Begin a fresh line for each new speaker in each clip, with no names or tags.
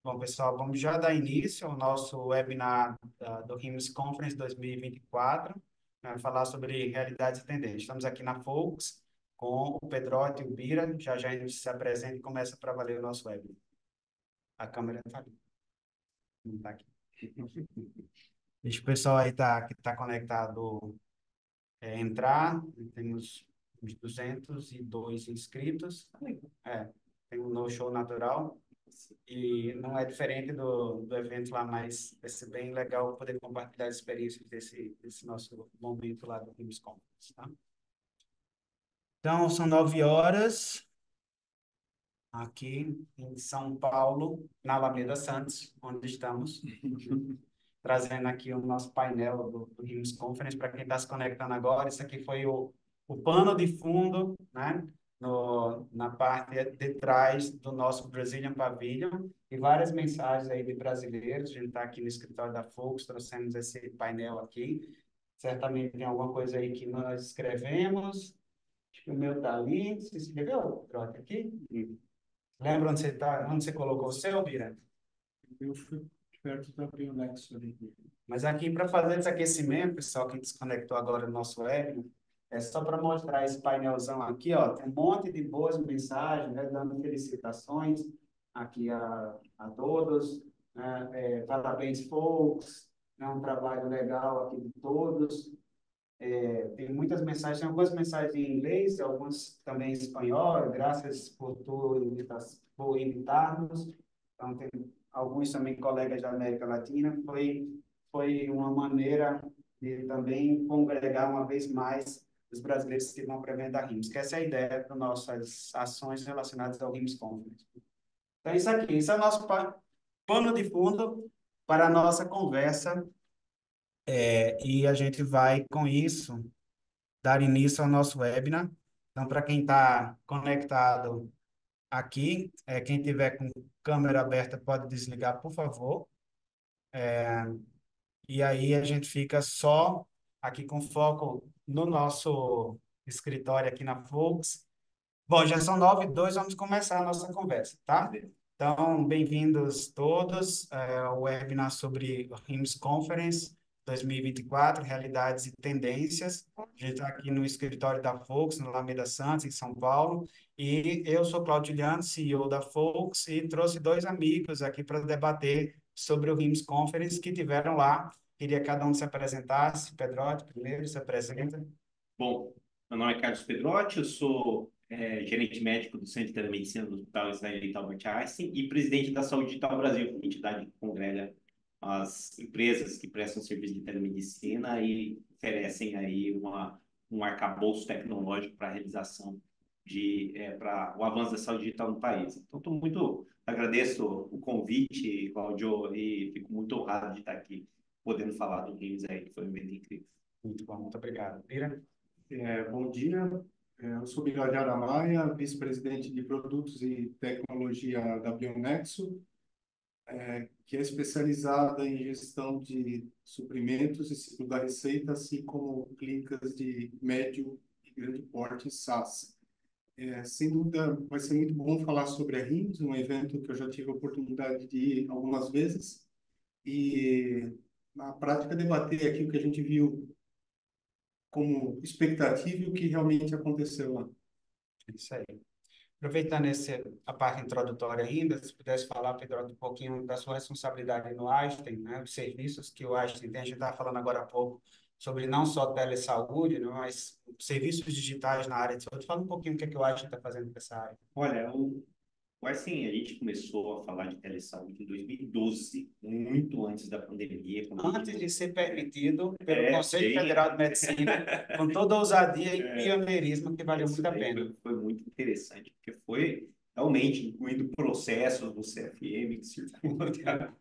Bom, pessoal, vamos já dar início ao nosso webinar do RIMS Conference 2024, né, falar sobre realidades e tendências. Estamos aqui na Folks com o Pedrotti e o Bira. Já já a gente se apresenta e começa para valer o nosso webinar. A câmera está ali. Não está aqui. Deixa o pessoal aí que tá conectado entrar. Temos uns 202 inscritos. Tem um no-show natural. E não é diferente do evento lá, mas vai ser bem legal poder compartilhar as experiências desse nosso momento lá do Teams Conference, tá? Então, são 9 horas aqui em São Paulo, na Alameda Santos, onde estamos, trazendo aqui o nosso painel do Teams Conference. Para quem está se conectando agora, isso aqui foi o pano de fundo, né? Na parte de trás do nosso Brazilian Pavilion, e várias mensagens aí de brasileiros. A gente está aqui no escritório da Focus, trouxemos esse painel aqui. Certamente tem alguma coisa aí que nós escrevemos. Acho que o meu está ali. Você escreveu, Troca, aqui? Lembra onde você tá, onde você colocou o seu, Bira?
Eu fui perto da Bionexo ali.
Mas aqui, para fazer esse aquecimento, pessoal, que desconectou agora no nosso web, é só para mostrar esse painelzão aqui, ó. Tem um monte de boas mensagens, né, dando felicitações aqui a todos, né, parabéns, folks, é um trabalho legal aqui de todos. Tem muitas mensagens, tem algumas mensagens em inglês, algumas também em espanhol. Graças por invitar-nos. Então, tem alguns também colegas da América Latina. Foi uma maneira de também congregar uma vez mais os brasileiros que vão para o evento da RIMS, que essa é a ideia das nossas ações relacionadas ao RIMS Conference. Então, isso é o nosso pano de fundo para a nossa conversa, e a gente vai, com isso, dar início ao nosso webinar. Então, para quem está conectado aqui, quem tiver com câmera aberta pode desligar, por favor. E aí a gente fica só aqui com foco no nosso escritório aqui na Flux. Bom, já são 9h02, vamos começar a nossa conversa, tá? Então, bem-vindos todos ao webinar sobre o RIMS Conference 2024, Realidades e Tendências. A gente está aqui no escritório da Folks, no Alameda Santos, em São Paulo, e eu sou Claudio Juliano, CEO da Folks, e trouxe dois amigos aqui para debater sobre o RIMS Conference que tiveram lá. Queria que cada um se apresentasse. Pedrotti, primeiro, se apresenta.
Bom, meu nome é Carlos Pedrotti, eu sou gerente médico do Centro de Telemedicina do Hospital Israelita Albert Einstein e presidente da Saúde Digital Brasil, entidade que congrega as empresas que prestam serviço de telemedicina e oferecem aí um arcabouço tecnológico para a realização para o avanço da saúde digital no país. Então, agradeço o convite, Claudio, e fico muito honrado de estar aqui podendo falar do RIMS aí, que foi um evento incrível.
Muito bom, muito obrigado. Bira?
Bom dia, eu sou Miguel Maia, vice-presidente de Produtos e Tecnologia da Bionexo, que é especializada em gestão de suprimentos e ciclo da receita, assim como clínicas de médio e grande porte SaaS. Sem dúvida, vai ser muito bom falar sobre a RIMS, um evento que eu já tive a oportunidade de ir algumas vezes, e na prática debater aqui o que a gente viu como expectativa e o que realmente aconteceu lá.
Isso aí. Aproveitando a parte introdutória ainda, se pudesse falar, Pedro, um pouquinho da sua responsabilidade no Einstein, né, os serviços que o Einstein tem. A gente estava falando agora há pouco sobre não só telesaúde, né, mas serviços digitais na área de saúde. Fala um pouquinho o que é que o Einstein está fazendo nessa área.
Olha, assim, a gente começou a falar de telesaúde em 2012, muito antes da pandemia.
Antes de ser permitido pelo Conselho Federal de Medicina, com toda a ousadia e pioneirismo que valeu muito a pena.
Foi muito interessante, porque foi realmente incluindo processos do CFM que circulam até agora.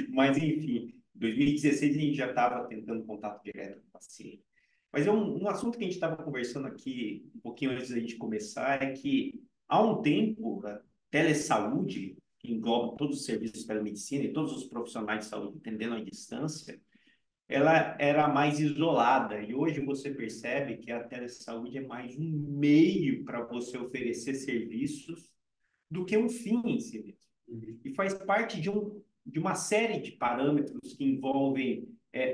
Mas, enfim, em 2016 a gente já estava tentando contato direto com o paciente. Mas um assunto que a gente estava conversando aqui, um pouquinho antes da gente começar, é que há um tempo, a telesaúde, que engloba todos os serviços de telemedicina e todos os profissionais de saúde atendendo à distância, ela era mais isolada. E hoje você percebe que a telesaúde é mais um meio para você oferecer serviços do que um fim em si mesmo. E faz parte de uma série de parâmetros que envolvem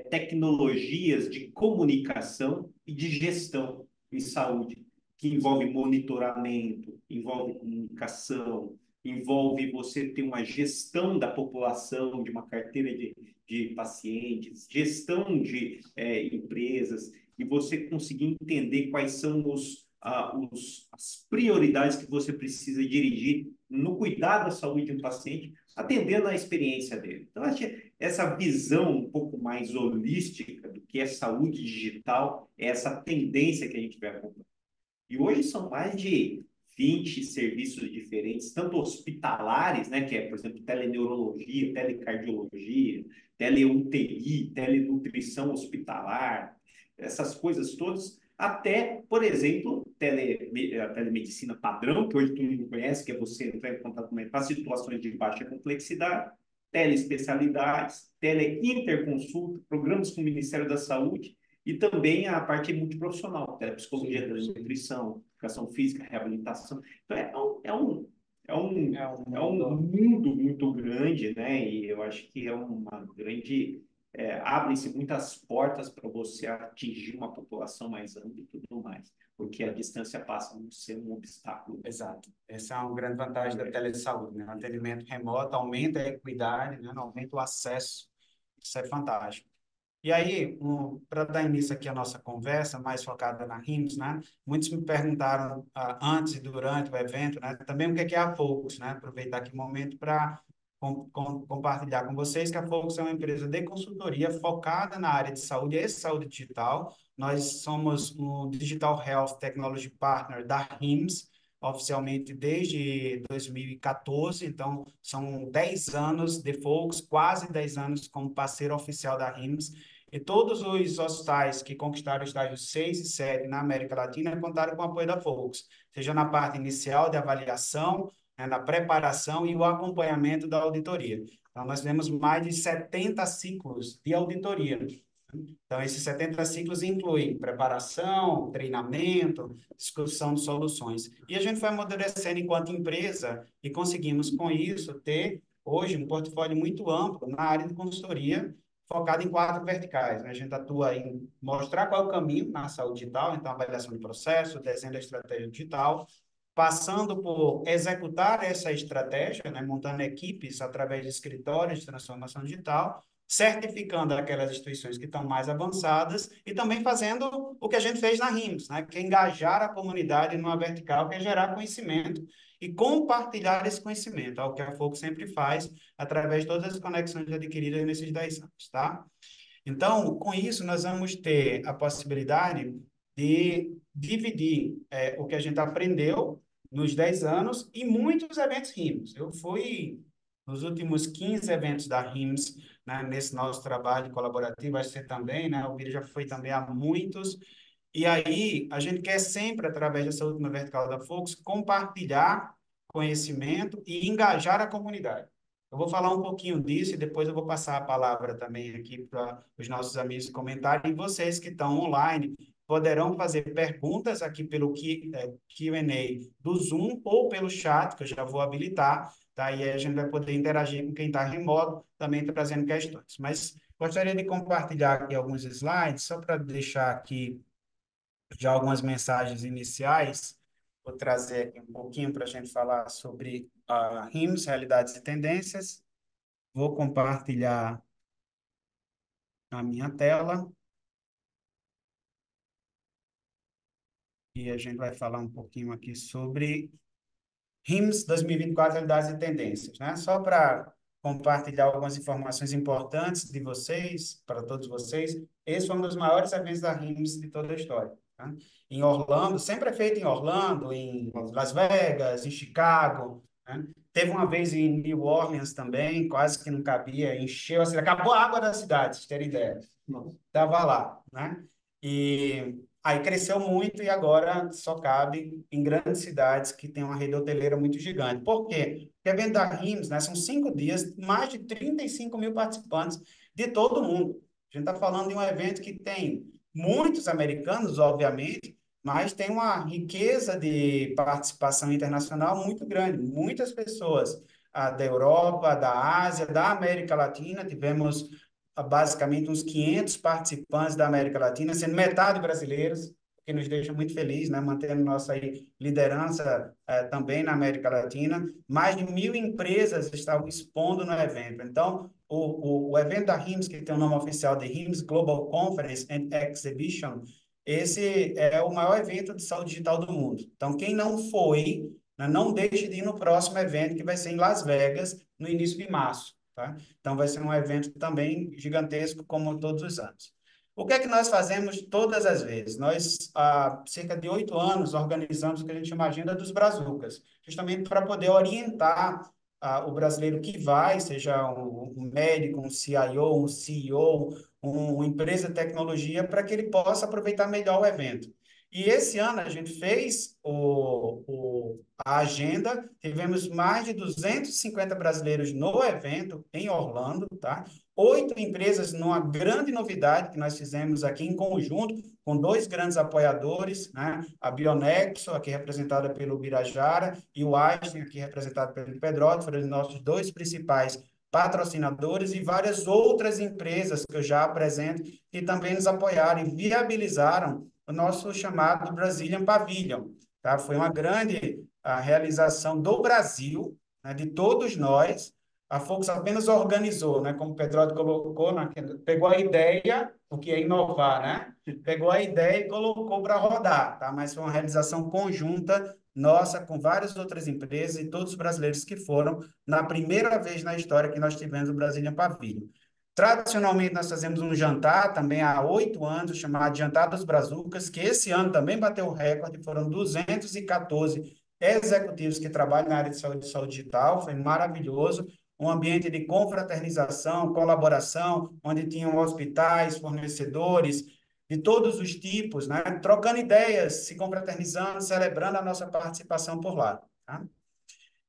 tecnologias de comunicação e de gestão em saúde, que envolve monitoramento, envolve comunicação, envolve você ter uma gestão da população, de uma carteira de pacientes, gestão de empresas, e você conseguir entender quais são as prioridades que você precisa dirigir no cuidado da saúde de um paciente, atendendo à experiência dele. Então, acho que essa visão um pouco mais holística do que é saúde digital, é essa tendência que a gente vai acompanhar. E hoje são mais de 20 serviços diferentes, tanto hospitalares, né, que é, por exemplo, teleneurologia, telecardiologia, teleUTI, telenutrição hospitalar, essas coisas todas, até, por exemplo, a telemedicina padrão, que hoje todo mundo conhece, que é você entrar em contato com para situações de baixa complexidade, teleespecialidades, teleinterconsulta, programas com o Ministério da Saúde, e também a parte multiprofissional, psicologia da nutrição, educação física, reabilitação. Então, é um mundo muito grande, né? E eu acho que é uma grande... abrem-se muitas portas para você atingir uma população mais ampla e tudo mais, porque a distância passa a não ser um obstáculo.
Exato. Essa é uma grande vantagem da telesaúde, né? O atendimento remoto aumenta a equidade, né? Aumenta o acesso. Isso é fantástico. E aí, para dar início aqui à nossa conversa, mais focada na RIMS, né? Muitos me perguntaram antes e durante o evento, né? Também o que é a Focus, né? Aproveitar aqui o momento para compartilhar com vocês que a Focus é uma empresa de consultoria focada na área de saúde e saúde digital. Nós somos um Digital Health Technology Partner da RIMS, oficialmente desde 2014, então são 10 anos de Focus, quase 10 anos como parceiro oficial da RIMS, e todos os hospitais que conquistaram o estágio 6 e 7 na América Latina contaram com o apoio da Focus, seja na parte inicial de avaliação, né, na preparação e o acompanhamento da auditoria. Então, nós temos mais de 70 ciclos de auditoria. Então, esses 70 ciclos incluem preparação, treinamento, discussão de soluções. E a gente foi amadurecendo enquanto empresa e conseguimos, com isso, ter, hoje, um portfólio muito amplo na área de consultoria, focado em 4 verticais, né? A gente atua em mostrar qual é o caminho na saúde digital, então, avaliação de processo, desenho da estratégia digital, passando por executar essa estratégia, né? Montando equipes através de escritórios de transformação digital, certificando aquelas instituições que estão mais avançadas e também fazendo o que a gente fez na RIMS, né? Que é engajar a comunidade numa vertical, que é gerar conhecimento e compartilhar esse conhecimento, algo que a Foco sempre faz através de todas as conexões adquiridas nesses 10 anos, tá? Então, com isso, nós vamos ter a possibilidade de dividir o que a gente aprendeu nos 10 anos e muitos eventos RIMS. Eu fui nos últimos 15 eventos da RIMS, né, nesse nosso trabalho colaborativo, acho que você também, né? O Bira já foi também a muitos. E aí, a gente quer sempre, através dessa última vertical da Focus, compartilhar conhecimento e engajar a comunidade. Eu vou falar um pouquinho disso e depois eu vou passar a palavra também aqui para os nossos amigos comentarem. E vocês que estão online poderão fazer perguntas aqui pelo Q&A do Zoom ou pelo chat, que eu já vou habilitar, tá? E aí a gente vai poder interagir com quem está remoto, também trazendo questões. Mas gostaria de compartilhar aqui alguns slides, só para deixar aqui já algumas mensagens iniciais. Vou trazer aqui um pouquinho para a gente falar sobre a RIMS, Realidades e Tendências. Vou compartilhar a minha tela. E a gente vai falar um pouquinho aqui sobre RIMS 2024, Realidades e Tendências, né? Só para compartilhar algumas informações importantes de vocês, para todos vocês. Esse foi um dos maiores eventos da RIMS de toda a história. Tá? Em Orlando, sempre é feito em Orlando, em Las Vegas, em Chicago, né? Teve uma vez em New Orleans também, quase que não cabia, encheu, assim, acabou a água da cidade, vocês terem ideia. Estava lá, né? E aí cresceu muito e agora só cabe em grandes cidades que tem uma rede hoteleira muito gigante. Por quê? Porque o evento da RIMS, né, são 5 dias, mais de 35 mil participantes de todo mundo. A gente está falando de um evento que tem muitos americanos, obviamente, mas tem uma riqueza de participação internacional muito grande. Muitas pessoas da Europa, da Ásia, da América Latina. Tivemos basicamente uns 500 participantes da América Latina, sendo metade brasileiros, que nos deixa muito felizes, né? Mantendo nossa aí, liderança também na América Latina. Mais de 1.000 empresas estavam expondo no evento. Então, o evento da RIMS, que tem o nome oficial de RIMS Global Conference and Exhibition, esse é o maior evento de saúde digital do mundo. Então, quem não foi, né, não deixe de ir no próximo evento, que vai ser em Las Vegas, no início de março. Tá? Então, vai ser um evento também gigantesco, como todos os anos. O que é que nós fazemos todas as vezes? Nós, há cerca de 8 anos, organizamos o que a gente chama Agenda dos Brazucas, justamente para poder orientar o brasileiro que vai, seja um médico, um CIO, um CEO, uma empresa de tecnologia, para que ele possa aproveitar melhor o evento. E esse ano a gente fez a agenda, tivemos mais de 250 brasileiros no evento em Orlando, tá? 8 empresas numa grande novidade que nós fizemos aqui em conjunto, com 2 grandes apoiadores, né? A Bionexo, aqui representada pelo Birajara, e o Einstein, aqui representado pelo Pedrotti, foram os nossos 2 principais patrocinadores, e várias outras empresas que eu já apresento, que também nos apoiaram e viabilizaram o nosso chamado Brazilian Pavilion. Tá? Foi uma grande realização do Brasil, né, de todos nós. A Focus apenas organizou, né, como o Pedrotti colocou, pegou a ideia, o que é inovar, né? Pegou a ideia e colocou para rodar, tá? Mas foi uma realização conjunta nossa com várias outras empresas e todos os brasileiros que foram na primeira vez na história que nós tivemos o Brazilian Pavilion. Tradicionalmente, nós fazemos um jantar também há 8 anos, chamado Jantar dos Brazucas, que esse ano também bateu o recorde, foram 214 executivos que trabalham na área de saúde digital, foi maravilhoso, um ambiente de confraternização, colaboração, onde tinham hospitais, fornecedores, de todos os tipos, né? Trocando ideias, se confraternizando, celebrando a nossa participação por lá. Tá?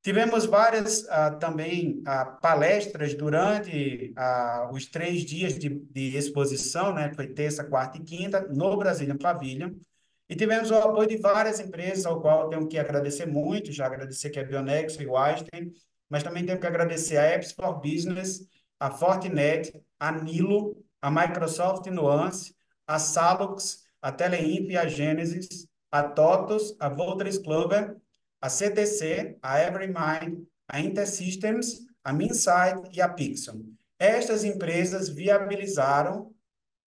Tivemos várias também palestras durante os 3 dias de exposição, né? Foi terça, quarta e quinta, no Brazilian Pavilion. E tivemos o apoio de várias empresas, ao qual eu tenho que agradecer muito, já agradecer aqui a Bionexo e o Einstein, mas também tenho que agradecer a Apps for Business, a Fortinet, a Nilo, a Microsoft Nuance, a Salux, a Teleimp, a Genesis, a TOTOS, a Voltris Clover, a CTC, a EveryMind, a InterSystems, a Minsight e a Pixel. Estas empresas viabilizaram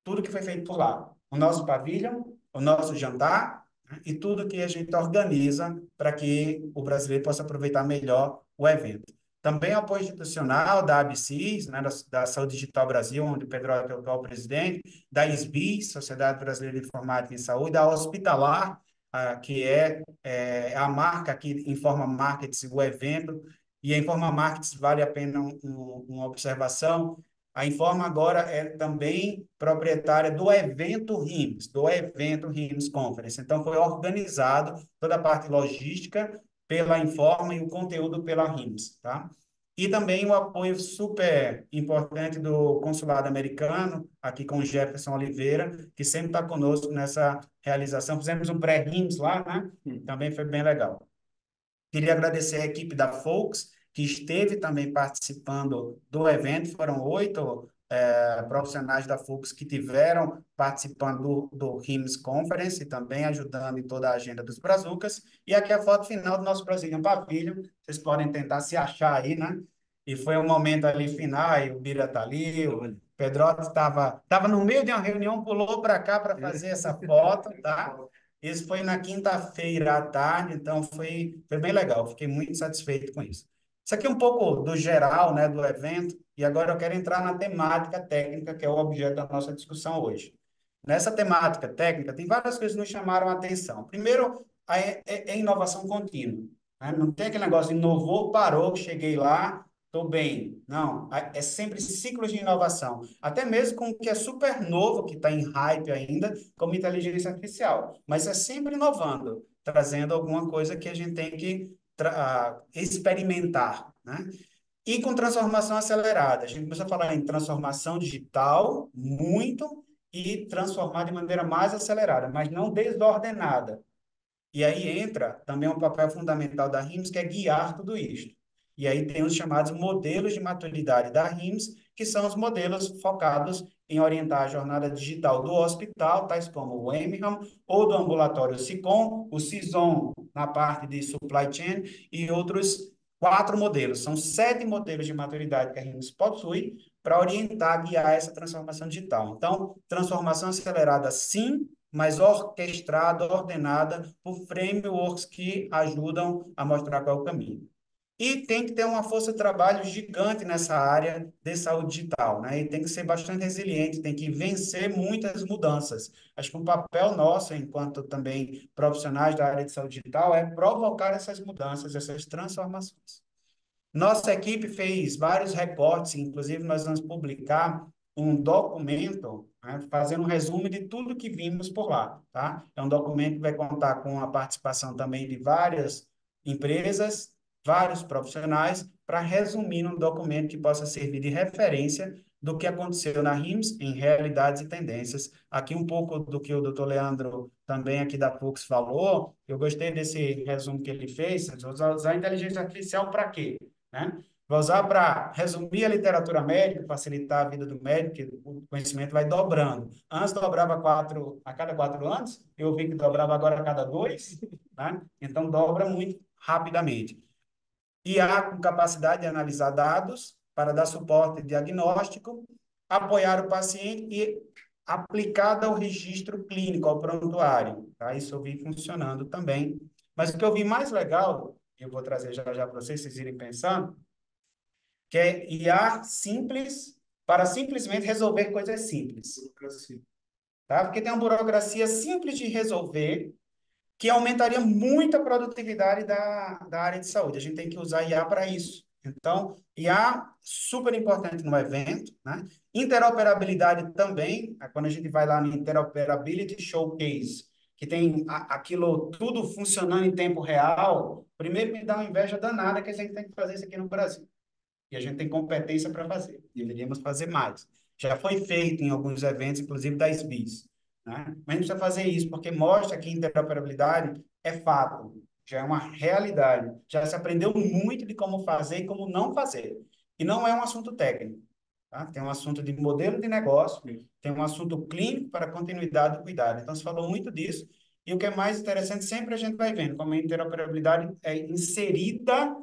tudo que foi feito por lá. O nosso pavilhão, o nosso jantar, né, e tudo que a gente organiza para que o brasileiro possa aproveitar melhor o evento. Também apoio institucional da ABCIS, né, da Saúde Digital Brasil, onde o Pedro é o atual presidente, da SBI, Sociedade Brasileira de Informática em Saúde, da Hospitalar, que é a marca que informa markets o evento, e a Informa Markets vale a pena uma observação. A Informa agora é também proprietária do evento RIMS Conference. Então, foi organizado toda a parte logística pela Informa e o conteúdo pela RIMS, tá? E também o apoio super importante do Consulado Americano, aqui com o Jefferson Oliveira, que sempre está conosco nessa realização. Fizemos um pré-RIMS lá, né? Também foi bem legal. Queria agradecer a equipe da Folks, que esteve também participando do evento. Foram 8 profissionais da Folks que tiveram participando do RIMS Conference e também ajudando em toda a agenda dos Brazucas. E aqui a foto final do nosso Brazilian Pavilion. Vocês podem tentar se achar aí, né? E foi um momento ali final, aí o Bira tá ali, o Pedrotti estava no meio de uma reunião, pulou para cá para fazer essa foto, tá? Isso foi na quinta-feira à tarde, então foi bem legal, fiquei muito satisfeito com isso. Isso aqui é um pouco do geral, né, do evento, e agora eu quero entrar na temática técnica, que é o objeto da nossa discussão hoje. Nessa temática técnica, tem várias coisas que nos chamaram a atenção. Primeiro, é inovação contínua, né? Não tem aquele negócio, inovou, parou, cheguei lá, estou bem. Não, é sempre ciclos de inovação. Até mesmo com o que é super novo, que está em hype ainda, como inteligência artificial. Mas é sempre inovando, trazendo alguma coisa que a gente tem que experimentar, né? E com transformação acelerada. A gente começou a falar em transformação digital, muito, e transformar de maneira mais acelerada, mas não desordenada. E aí entra também um papel fundamental da RIMS, que é guiar tudo isso. E aí tem os chamados modelos de maturidade da RIMS, que são os modelos focados em orientar a jornada digital do hospital, tais como o Emham, ou do ambulatório SICOM, o CISOM na parte de supply chain e outros 4 modelos. São 7 modelos de maturidade que a RIMS possui para orientar, guiar essa transformação digital. Então, transformação acelerada, sim, mas orquestrada, ordenada por frameworks que ajudam a mostrar qual é o caminho. E tem que ter uma força de trabalho gigante nessa área de saúde digital, né? E tem que ser bastante resiliente, tem que vencer muitas mudanças. Acho que um papel nosso, enquanto também profissionais da área de saúde digital, é provocar essas mudanças, essas transformações. Nossa equipe fez vários recortes, inclusive nós vamos publicar um documento, né, fazendo um resumo de tudo que vimos por lá, tá? É um documento que vai contar com a participação também de várias empresas, vários profissionais, para resumir num documento que possa servir de referência do que aconteceu na RIMS em realidades e tendências. Aqui um pouco do que o doutor Leandro também aqui da PUX falou, eu gostei desse resumo que ele fez, usar a inteligência artificial para quê? Né? Vai usar para resumir a literatura médica, facilitar a vida do médico, que o conhecimento vai dobrando. Antes dobrava a cada 4 anos, eu vi que dobrava agora a cada 2, né? Então dobra muito rapidamente. IA com capacidade de analisar dados para dar suporte diagnóstico, apoiar o paciente e aplicada ao registro clínico, ao prontuário. Tá? Isso eu vi funcionando também. Mas o que eu vi mais legal, eu vou trazer já já para vocês irem pensando, que é IA simples para simplesmente resolver coisas simples. Tá? Porque tem uma burocracia simples de resolver que aumentaria muito a produtividade da área de saúde. A gente tem que usar IA para isso. Então, IA super importante no evento, né? Interoperabilidade também, quando a gente vai lá no Interoperability Showcase, que tem aquilo tudo funcionando em tempo real, primeiro me dá uma inveja danada que a gente tem que fazer isso aqui no Brasil. E a gente tem competência para fazer. Deveríamos fazer mais. Já foi feito em alguns eventos, inclusive da SBIS. Né? Mas a gente precisa fazer isso, porque mostra que interoperabilidade é fato, já é uma realidade. Já se aprendeu muito de como fazer e como não fazer. E não é um assunto técnico. Tá? Tem um assunto de modelo de negócio, tem um assunto clínico para continuidade do cuidado. Então, se falou muito disso. E o que é mais interessante, sempre a gente vai vendo como a interoperabilidade é inserida,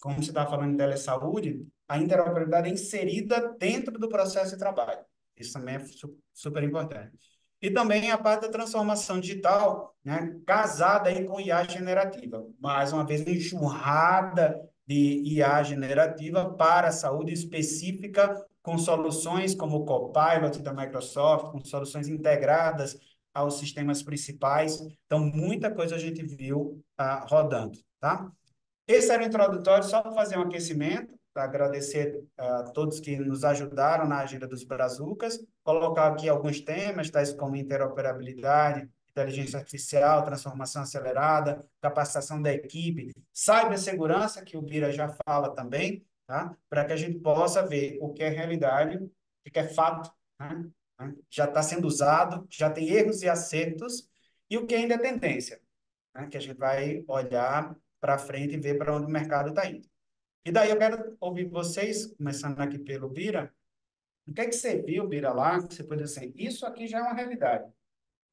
como você está falando em telesaúde, a interoperabilidade é inserida dentro do processo de trabalho. Isso também é super importante. E também a parte da transformação digital, né, casada aí com IA generativa. Mais uma vez, uma enxurrada de IA generativa para a saúde específica, com soluções como o Copilot da Microsoft, com soluções integradas aos sistemas principais. Então, muita coisa a gente viu rodando, tá? Esse era o introdutório, só para fazer um aquecimento, para agradecer a todos que nos ajudaram na agenda dos Brazucas, colocar aqui alguns temas, tais como interoperabilidade, inteligência artificial, transformação acelerada, capacitação da equipe, cibersegurança, que o Bira já fala também, tá? Para que a gente possa ver o que é realidade, o que é fato, né? Já está sendo usado, já tem erros e acertos, e o que ainda é tendência, né? Que a gente vai olhar para frente e ver para onde o mercado está indo. E daí eu quero ouvir vocês, começando aqui pelo Bira, o que é que você viu, Bira, lá, que você pode dizer assim, isso aqui já é uma realidade.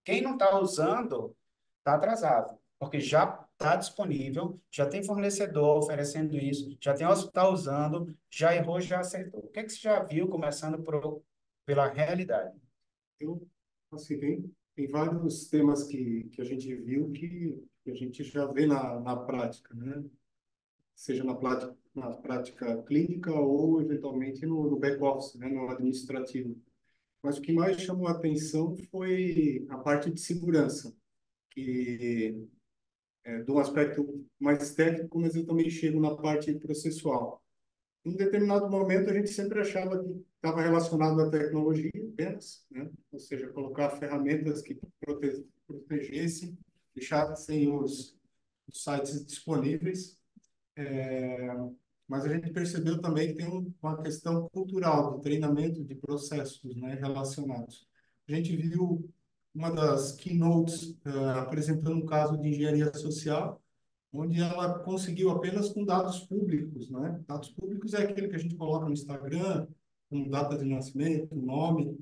Quem não está usando, está atrasado, porque já está disponível, já tem fornecedor oferecendo isso, já tem hospital usando, já errou, já acertou. O que é que você já viu, começando pela realidade?
Eu, assim, tem vários temas que a gente viu que a gente já vê na prática, né? Seja na prática clínica ou, eventualmente, no back-office, né? No administrativo. Mas o que mais chamou a atenção foi a parte de segurança, que é de um aspecto mais técnico, mas eu também chego na parte processual. Em determinado momento, a gente sempre achava que estava relacionado à tecnologia apenas, né? Ou seja, colocar ferramentas que protegessem, deixassem os sites disponíveis. Mas a gente percebeu também que tem uma questão cultural, de treinamento de processos, né, relacionados. A gente viu uma das keynotes apresentando um caso de engenharia social, onde ela conseguiu apenas com dados públicos, né? Dados públicos é aquele que a gente coloca no Instagram, com data de nascimento, nome,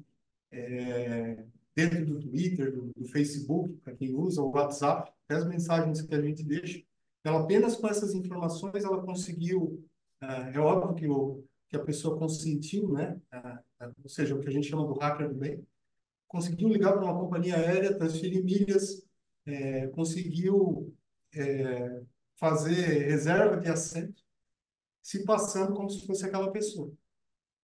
dentro do Twitter, do Facebook, para quem usa, o WhatsApp, até as mensagens que a gente deixa. Ela apenas com essas informações, ela conseguiu, é óbvio que a pessoa consentiu, né? Ou seja, o que a gente chama do hacker do bem, conseguiu ligar para uma companhia aérea, transferir milhas, conseguiu fazer reserva de assento, se passando como se fosse aquela pessoa.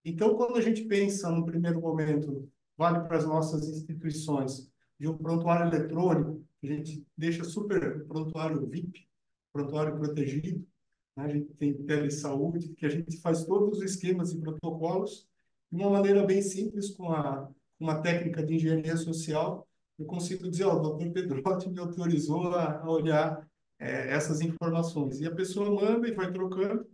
Então, quando a gente pensa no primeiro momento, vale para as nossas instituições, de um prontuário eletrônico, que a gente deixa super prontuário VIP, prontuário protegido, né? A gente tem telesaúde, que a gente faz todos os esquemas e protocolos de uma maneira bem simples, com uma técnica de engenharia social. Eu consigo dizer, ó, o doutor Pedrotti me autorizou a olhar essas informações. E a pessoa manda e vai trocando,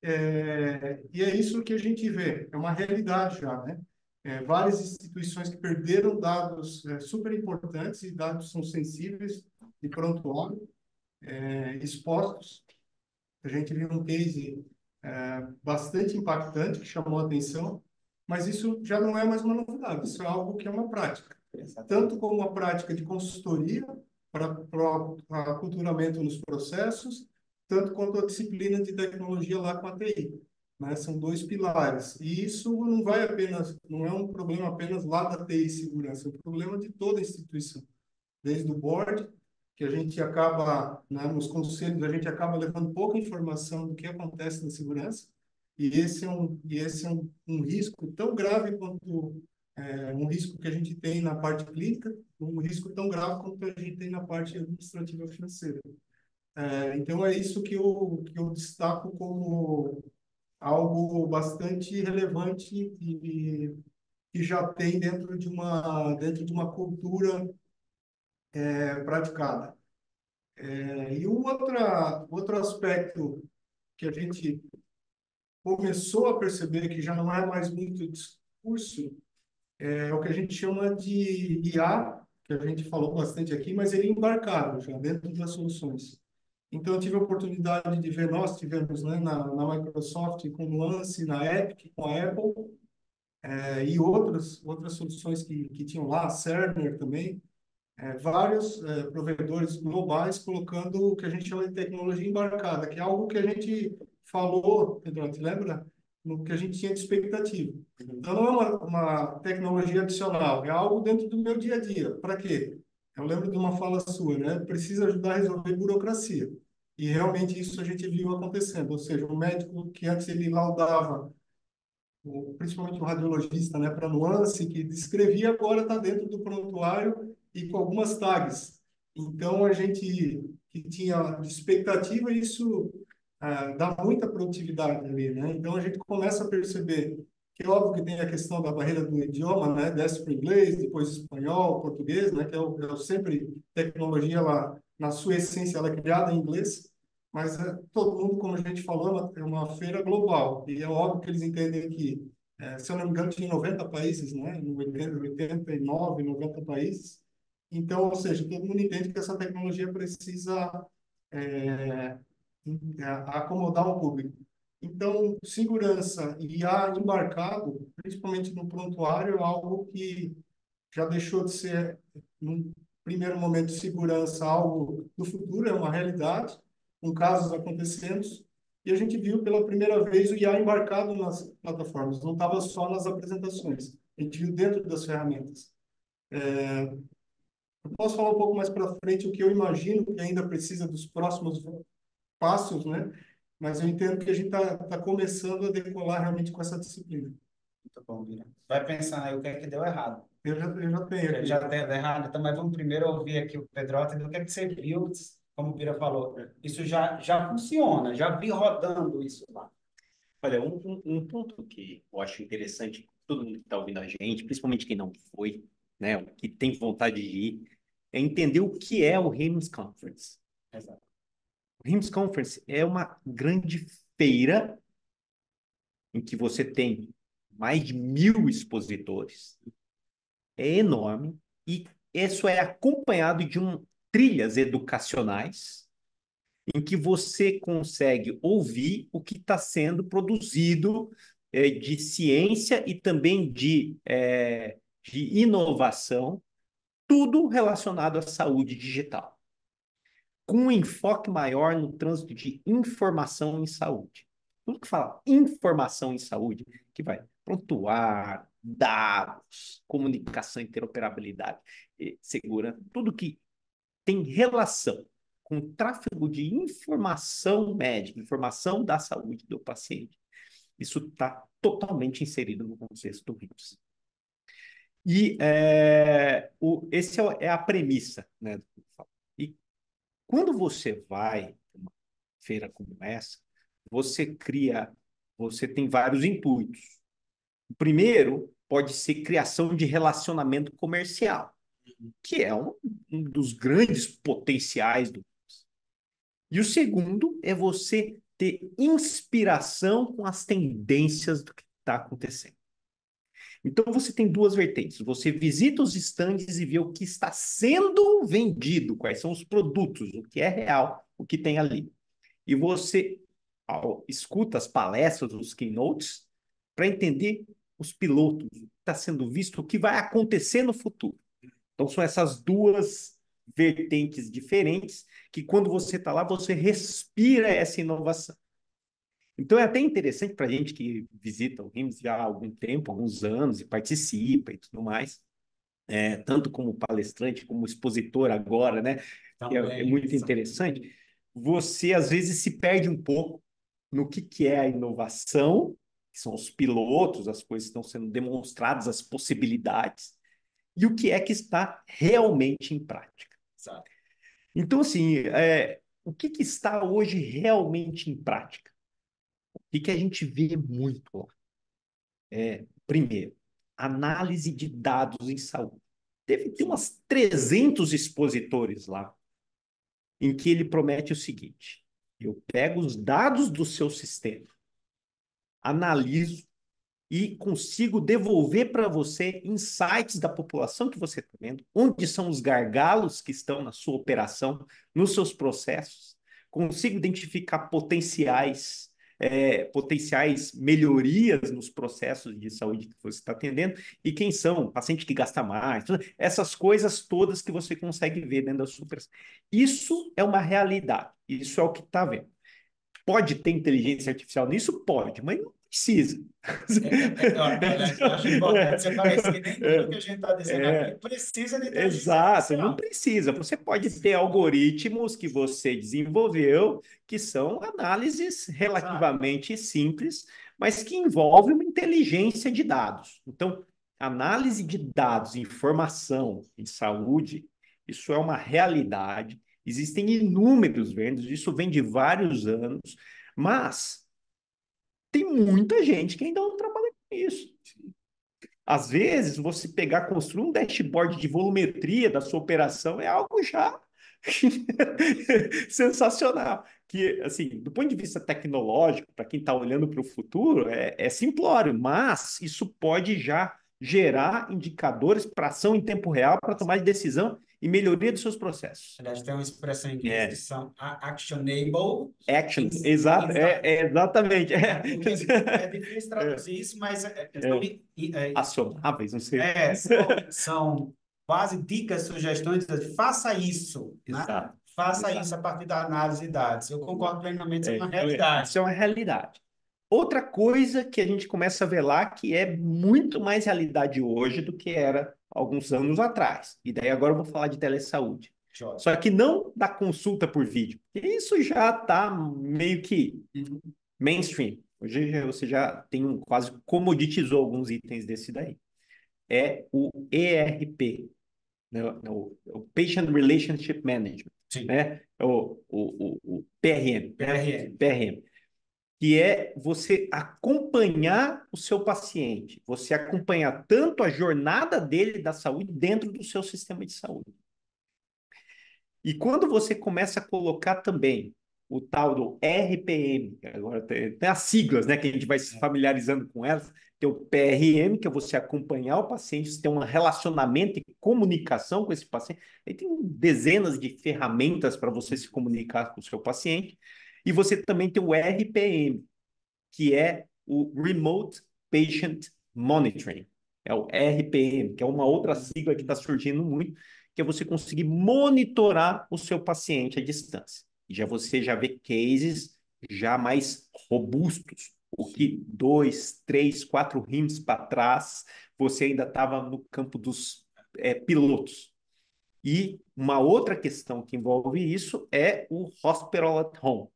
e é isso que a gente vê, é uma realidade já, né? Várias instituições que perderam dados super importantes, e dados são sensíveis e prontuário, expostos. A gente viu um case bastante impactante que chamou a atenção, mas isso já não é mais uma novidade, isso é algo que é uma prática. Tanto como uma prática de consultoria para aculturamento nos processos, tanto quanto a disciplina de tecnologia lá com a TI. Né? São dois pilares. E isso não vai apenas, não é um problema apenas lá da TI segurança, é um problema de toda a instituição, desde o board, que a gente acaba, né, nos conselhos, a gente acaba levando pouca informação do que acontece na segurança, e esse é um risco tão grave quanto um risco que a gente tem na parte clínica, um risco tão grave quanto a gente tem na parte administrativa financeira. Então, é isso que eu destaco como algo bastante relevante e que já tem dentro de uma cultura praticada. E um outro aspecto que a gente começou a perceber que já não é mais muito discurso é o que a gente chama de IA, que a gente falou bastante aqui, mas ele é embarcado já dentro das soluções. Então, eu tive a oportunidade de ver, nós tivemos, né, na Microsoft com o Lance, na Epic, com a Apple, e outras soluções que tinham lá, a Cerner também, vários provedores globais colocando o que a gente chama de tecnologia embarcada, que é algo que a gente falou, Pedro, te lembra? No que a gente tinha de expectativa. Então, não é uma tecnologia adicional, é algo dentro do meu dia a dia. Para quê? Eu lembro de uma fala sua, né? Precisa ajudar a resolver burocracia. E realmente isso a gente viu acontecendo. Ou seja, um médico que antes ele laudava, principalmente o radiologista, né, para nuance, que descrevia, agora está dentro do prontuário e com algumas tags. Então, a gente que tinha expectativa, isso dá muita produtividade ali, né? Então, a gente começa a perceber que, é óbvio, que tem a questão da barreira do idioma, né? Desce para o inglês, depois espanhol, português, né? Que é sempre tecnologia, ela, na sua essência, ela é criada em inglês, mas todo mundo, como a gente falou, é uma feira global. E é óbvio que eles entendem que, se eu não me engano, tinha 90 países, né? 89, 90 países. Então, ou seja, todo mundo entende que essa tecnologia precisa é, acomodar o público. Então, segurança e IA embarcado, principalmente no prontuário, é algo que já deixou de ser, num primeiro momento, segurança, algo do futuro, é uma realidade, com casos acontecendo, e a gente viu pela primeira vez o IA embarcado nas plataformas, não estava só nas apresentações, a gente viu dentro das ferramentas. Eu posso falar um pouco mais para frente o que eu imagino que ainda precisa dos próximos passos, né? Mas eu entendo que a gente tá começando a decolar realmente com essa disciplina.
Muito bom, Bira. Vai pensando aí o que é que deu errado.
Eu já tenho
Ele
aqui.
já tem errado, então, mas vamos primeiro ouvir aqui o Pedrotti do que é que você viu, como o Bira falou. Isso já funciona, já vi rodando isso lá.
Olha, um ponto que eu acho interessante, todo mundo que está ouvindo a gente, principalmente quem não foi, né, que tem vontade de ir, é entender o que é o RIMS Conference.
Exato.
O RIMS Conference é uma grande feira em que você tem mais de 1.000 expositores. É enorme e isso é acompanhado de trilhas educacionais em que você consegue ouvir o que está sendo produzido de ciência e também de inovação, tudo relacionado à saúde digital, com um enfoque maior no trânsito de informação em saúde. Tudo que fala informação em saúde, que vai prontuário, dados, comunicação, interoperabilidade, segurança, tudo que tem relação com o tráfego de informação médica, informação da saúde do paciente. Isso está totalmente inserido no contexto do RIMS. E essa é a premissa, né? E quando você vai para uma feira como essa, você tem vários intuitos. O primeiro pode ser criação de relacionamento comercial, que é um dos grandes potenciais do. E o segundo é você ter inspiração com as tendências do que está acontecendo. Então você tem duas vertentes. Você visita os estandes e vê o que está sendo vendido, quais são os produtos, o que é real, o que tem ali. E você escuta as palestras, os keynotes, para entender os pilotos, o que está sendo visto, o que vai acontecer no futuro. Então são essas duas vertentes diferentes que quando você está lá, você respira essa inovação. Então é até interessante para a gente que visita o RIMS já há algum tempo, alguns anos, e participa e tudo mais, tanto como palestrante, como expositor agora, né? Que é muito interessante. Você, às vezes, se perde um pouco no que é a inovação, que são os pilotos, as coisas que estão sendo demonstradas, as possibilidades, e o que é que está realmente em prática.
Exato.
Então, assim, o que está hoje realmente em prática? O que a gente vê muito lá? Primeiro, análise de dados em saúde. Deve ter umas 300 expositores lá, em que ele promete o seguinte: eu pego os dados do seu sistema, analiso e consigo devolver para você insights da população que você está vendo, onde são os gargalos que estão na sua operação, nos seus processos, consigo identificar potenciais melhorias nos processos de saúde que você está atendendo e quem são, paciente que gasta mais, essas coisas todas que você consegue ver dentro da sua operação. Isso é uma realidade, isso é o que está vendo. Pode ter inteligência artificial nisso? Pode, mas não precisa.
Eu acho importante você falar isso, que nem tudo que a gente está dizendo aqui precisa de inteligência
Exato, não
artificial.
precisa. Você pode ter algoritmos que você desenvolveu, que são análises relativamente simples, mas que envolvem uma inteligência de dados. Então, análise de dados, informação em saúde, isso é uma realidade. Existem inúmeros vendas, isso vem de vários anos, mas tem muita gente que ainda não trabalha com isso. Às vezes, você pegar, construir um dashboard de volumetria da sua operação é algo já sensacional. Que, assim, do ponto de vista tecnológico, para quem está olhando para o futuro, é simplório, mas isso pode já gerar indicadores para ação em tempo real, para tomar decisão e melhoria dos seus processos.
Aliás, tem uma expressão em inglês que são actionable.
Action, exato, exatamente.
É difícil traduzir isso, mas
acionáveis, não sei.
São quase dicas, sugestões, faça isso, né?
Exato.
Faça isso a partir da análise de dados. Eu concordo plenamente, isso é uma realidade.
Isso é uma realidade. Outra coisa que a gente começa a ver lá que é muito mais realidade hoje do que era alguns anos atrás. E daí agora eu vou falar de telesaúde. Só que não da consulta por vídeo. Isso já está meio que mainstream. Hoje você já tem quase comoditizou alguns itens desse daí. É o ERP, né? O Patient Relationship Management, né? O PRM. PRM. Que é você acompanhar o seu paciente, você acompanhar tanto a jornada dele da saúde dentro do seu sistema de saúde. E quando você começa a colocar também o tal do RPM, agora tem as siglas, né, que a gente vai se familiarizando com elas,
tem o PRM, que é você acompanhar o paciente, você tem um relacionamento e comunicação com esse paciente. Aí tem dezenas de ferramentas para você se comunicar com o seu paciente. E você também tem o RPM, que é o Remote Patient Monitoring. É o RPM, que é uma outra sigla que está surgindo muito, que é você conseguir monitorar o seu paciente à distância. E já você já vê cases já mais robustos, o que 2, 3, 4 RIMs para trás, você ainda estava no campo dos pilotos. E uma outra questão que envolve isso é o Hospital at Home,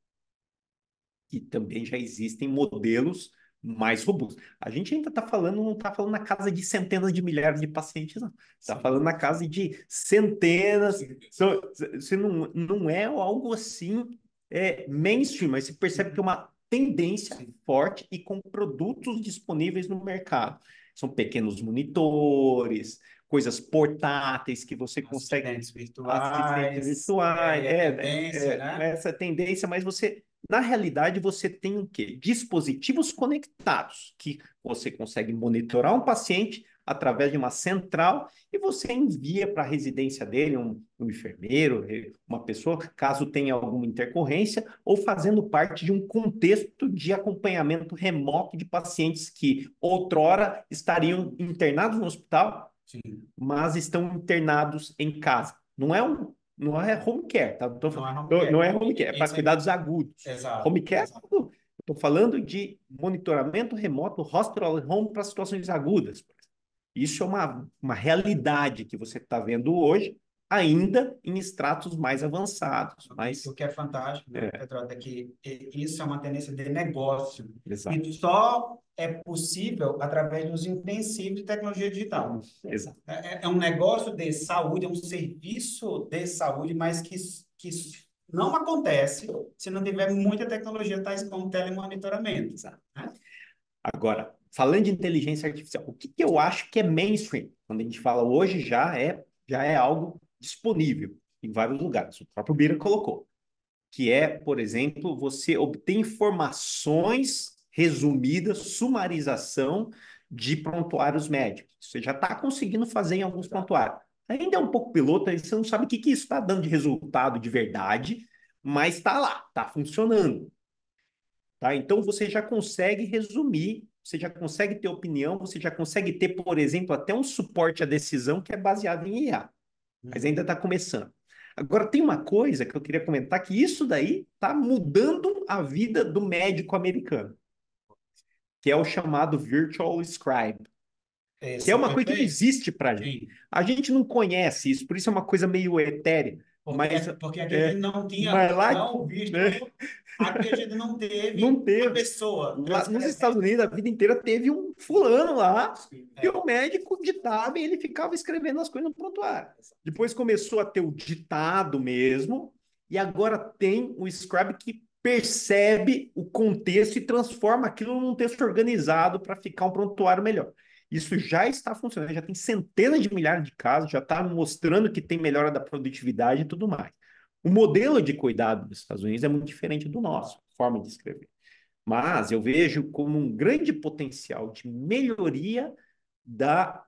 que também já existem modelos mais robustos. A gente ainda está falando, não está falando na casa de centenas de milhares de pacientes, não. Está falando na casa de centenas. Você não é algo assim mainstream, mas você percebe que é uma tendência forte e com produtos disponíveis no mercado. São pequenos monitores, coisas portáteis que você consegue...
Assistentes virtuais.
virtuais,
Tendência, né?
essa tendência, mas você... Na realidade, você tem o quê? Dispositivos conectados, que você consegue monitorar um paciente através de uma central e você envia para a residência dele um enfermeiro, uma pessoa, caso tenha alguma intercorrência, ou fazendo parte de um contexto de acompanhamento remoto de pacientes que outrora estariam internados no hospital,
Sim.
mas estão internados em casa. Não é home care, tá? Não é home care, é para cuidados agudos.
Exato.
Home care,
Exato.
eu estou falando de monitoramento remoto, hospital at home para situações agudas. Isso é uma realidade que você está vendo hoje, ainda em estratos mais avançados. Mas...
O que é fantástico, né, Pedro, é que isso é uma tendência de negócio.
Exato.
E só é possível através dos intensivos de tecnologia digital.
Exato.
É um negócio de saúde, é um serviço de saúde, mas que não acontece se não tiver muita tecnologia, tais como telemonitoramento.
Exato. Né? Agora, falando de inteligência artificial, o que eu acho que é mainstream? Quando a gente fala hoje, já é algo disponível em vários lugares. O próprio Bira colocou. Que é, por exemplo, você obter informações resumidas, sumarização de prontuários médicos. Você já está conseguindo fazer em alguns prontuários. Ainda é um pouco piloto, aí você não sabe o que isso está dando de resultado de verdade, mas está lá, está funcionando. Tá? Então, você já consegue resumir, você já consegue ter opinião, você já consegue ter, por exemplo, até um suporte à decisão que é baseado em IA. Mas ainda está começando. Agora, tem uma coisa que eu queria comentar, que isso daí está mudando a vida do médico americano, que é o chamado Virtual Scribe, que é uma coisa que não existe para a gente. A gente não conhece isso, por isso é uma coisa meio etérea.
Porque aqui a gente não tinha,
mas lá,
não visto, aqui a gente não teve
uma
pessoa.
Lá nos Estados Unidos, a vida inteira teve um fulano lá, que o médico ditava e ele ficava escrevendo as coisas no prontuário. Depois começou a ter o ditado mesmo, e agora tem o scribe que percebe o contexto e transforma aquilo num texto organizado para ficar um prontuário melhor. Isso já está funcionando, já tem centenas de milhares de casos, já está mostrando que tem melhora da produtividade e tudo mais. O modelo de cuidado dos Estados Unidos é muito diferente do nosso, forma de escrever. Mas eu vejo como um grande potencial de melhoria da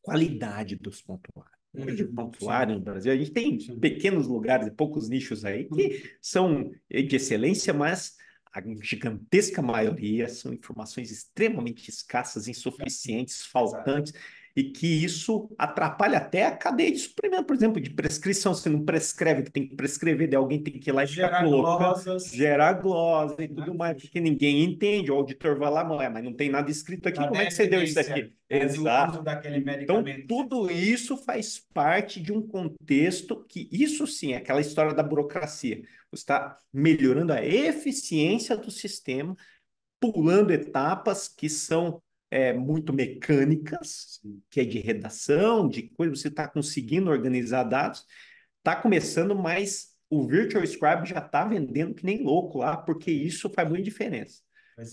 qualidade dos prontuários. Hoje, prontuário no Brasil, a gente tem pequenos lugares e poucos nichos aí que são de excelência, mas a gigantesca maioria são informações extremamente escassas, insuficientes, faltantes, e que isso atrapalha até a cadeia de suprimento, por exemplo, de prescrição. Você não prescreve, que tem que prescrever, de alguém tem que ir lá e ficar colocando, gerar glosa e tudo mais, porque ninguém entende. O auditor vai lá, mas não tem nada escrito aqui, como é que você deu isso aqui? Exato. Então, tudo isso faz parte de um contexto que, isso sim, é aquela história da burocracia. Você está melhorando a eficiência do sistema, pulando etapas que são muito mecânicas, que é de redação, de coisa, você está conseguindo organizar dados, está começando, mas o Virtual Scribe já está vendendo que nem louco lá, porque isso faz muita diferença.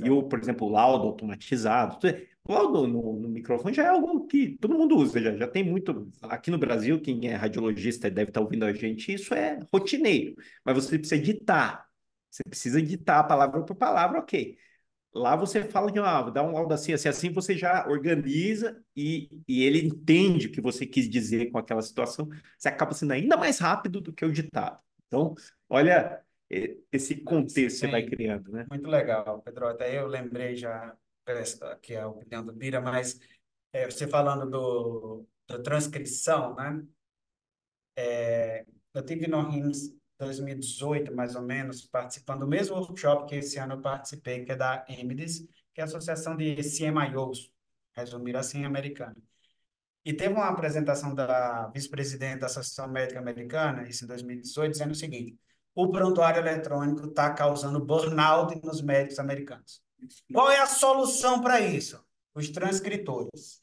E, por exemplo, o laudo automatizado, o laudo no microfone já é algo que todo mundo usa, já tem muito. Aqui no Brasil, quem é radiologista deve estar ouvindo a gente, isso é rotineiro, mas você precisa ditar. Você precisa ditar palavra por palavra, ok. Lá você fala de dá um laudo assim, assim, assim, você já organiza e ele entende o que você quis dizer com aquela situação. Você acaba sendo ainda mais rápido do que o ditado. Então, olha esse contexto que você vai
Bem,
criando, né?
muito legal, Pedro. Até eu lembrei já que é a opinião do Bira, mas você falando da transcrição, né? Eu tive no RIMS 2018, mais ou menos, participando do mesmo workshop que esse ano eu participei, que é da EMIDES, que é a Associação de CMIOs, resumir assim, americana. E teve uma apresentação da vice-presidente da Associação Médica Americana, isso em 2018, dizendo o seguinte: o prontuário eletrônico está causando burnout nos médicos americanos. Qual é a solução para isso? Os transcritores.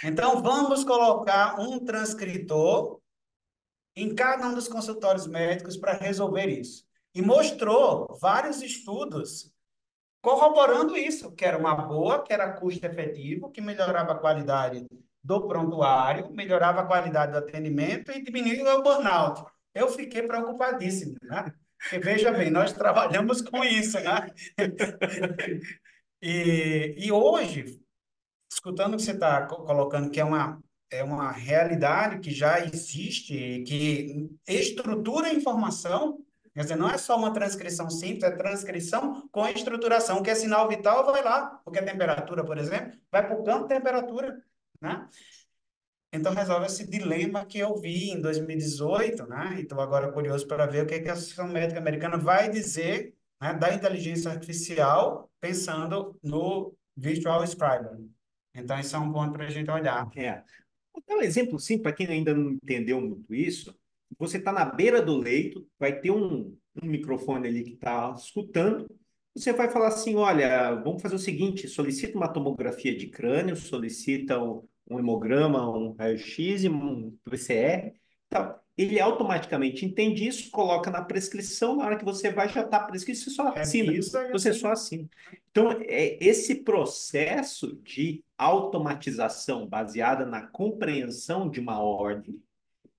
Então, vamos colocar um transcritor em cada um dos consultórios médicos para resolver isso. E mostrou vários estudos corroborando isso, que era uma boa, que era custo efetivo, que melhorava a qualidade do prontuário, melhorava a qualidade do atendimento e diminuía o burnout. Eu fiquei preocupadíssimo, né? Porque, veja bem, nós trabalhamos com isso, né? E hoje, escutando o que você está colocando, que é uma realidade que já existe, que estrutura a informação, quer dizer, não é só uma transcrição simples, é transcrição com estruturação, que é sinal vital, vai lá, porque a temperatura, por exemplo, vai para o campo de temperatura, né? Então, resolve esse dilema que eu vi em 2018, né? E estou agora curioso para ver o que a Associação Médica Americana vai dizer, né, da inteligência artificial, pensando no Visual Scribe. Então, isso é um ponto para a gente olhar.
É. Vou dar um exemplo sim, para quem ainda não entendeu muito isso. Você está na beira do leito, vai ter um microfone ali que está escutando. Você vai falar assim: olha, vamos fazer o seguinte: solicita uma tomografia de crânio, solicita um hemograma, um raio-x, um PCR. Tal. Ele automaticamente entende isso, coloca na prescrição. Na hora que você vai, já está prescrito, você só
É
assina.
isso aí,
Você
assim.
só assina. Então, esse processo de automatização baseada na compreensão de uma ordem,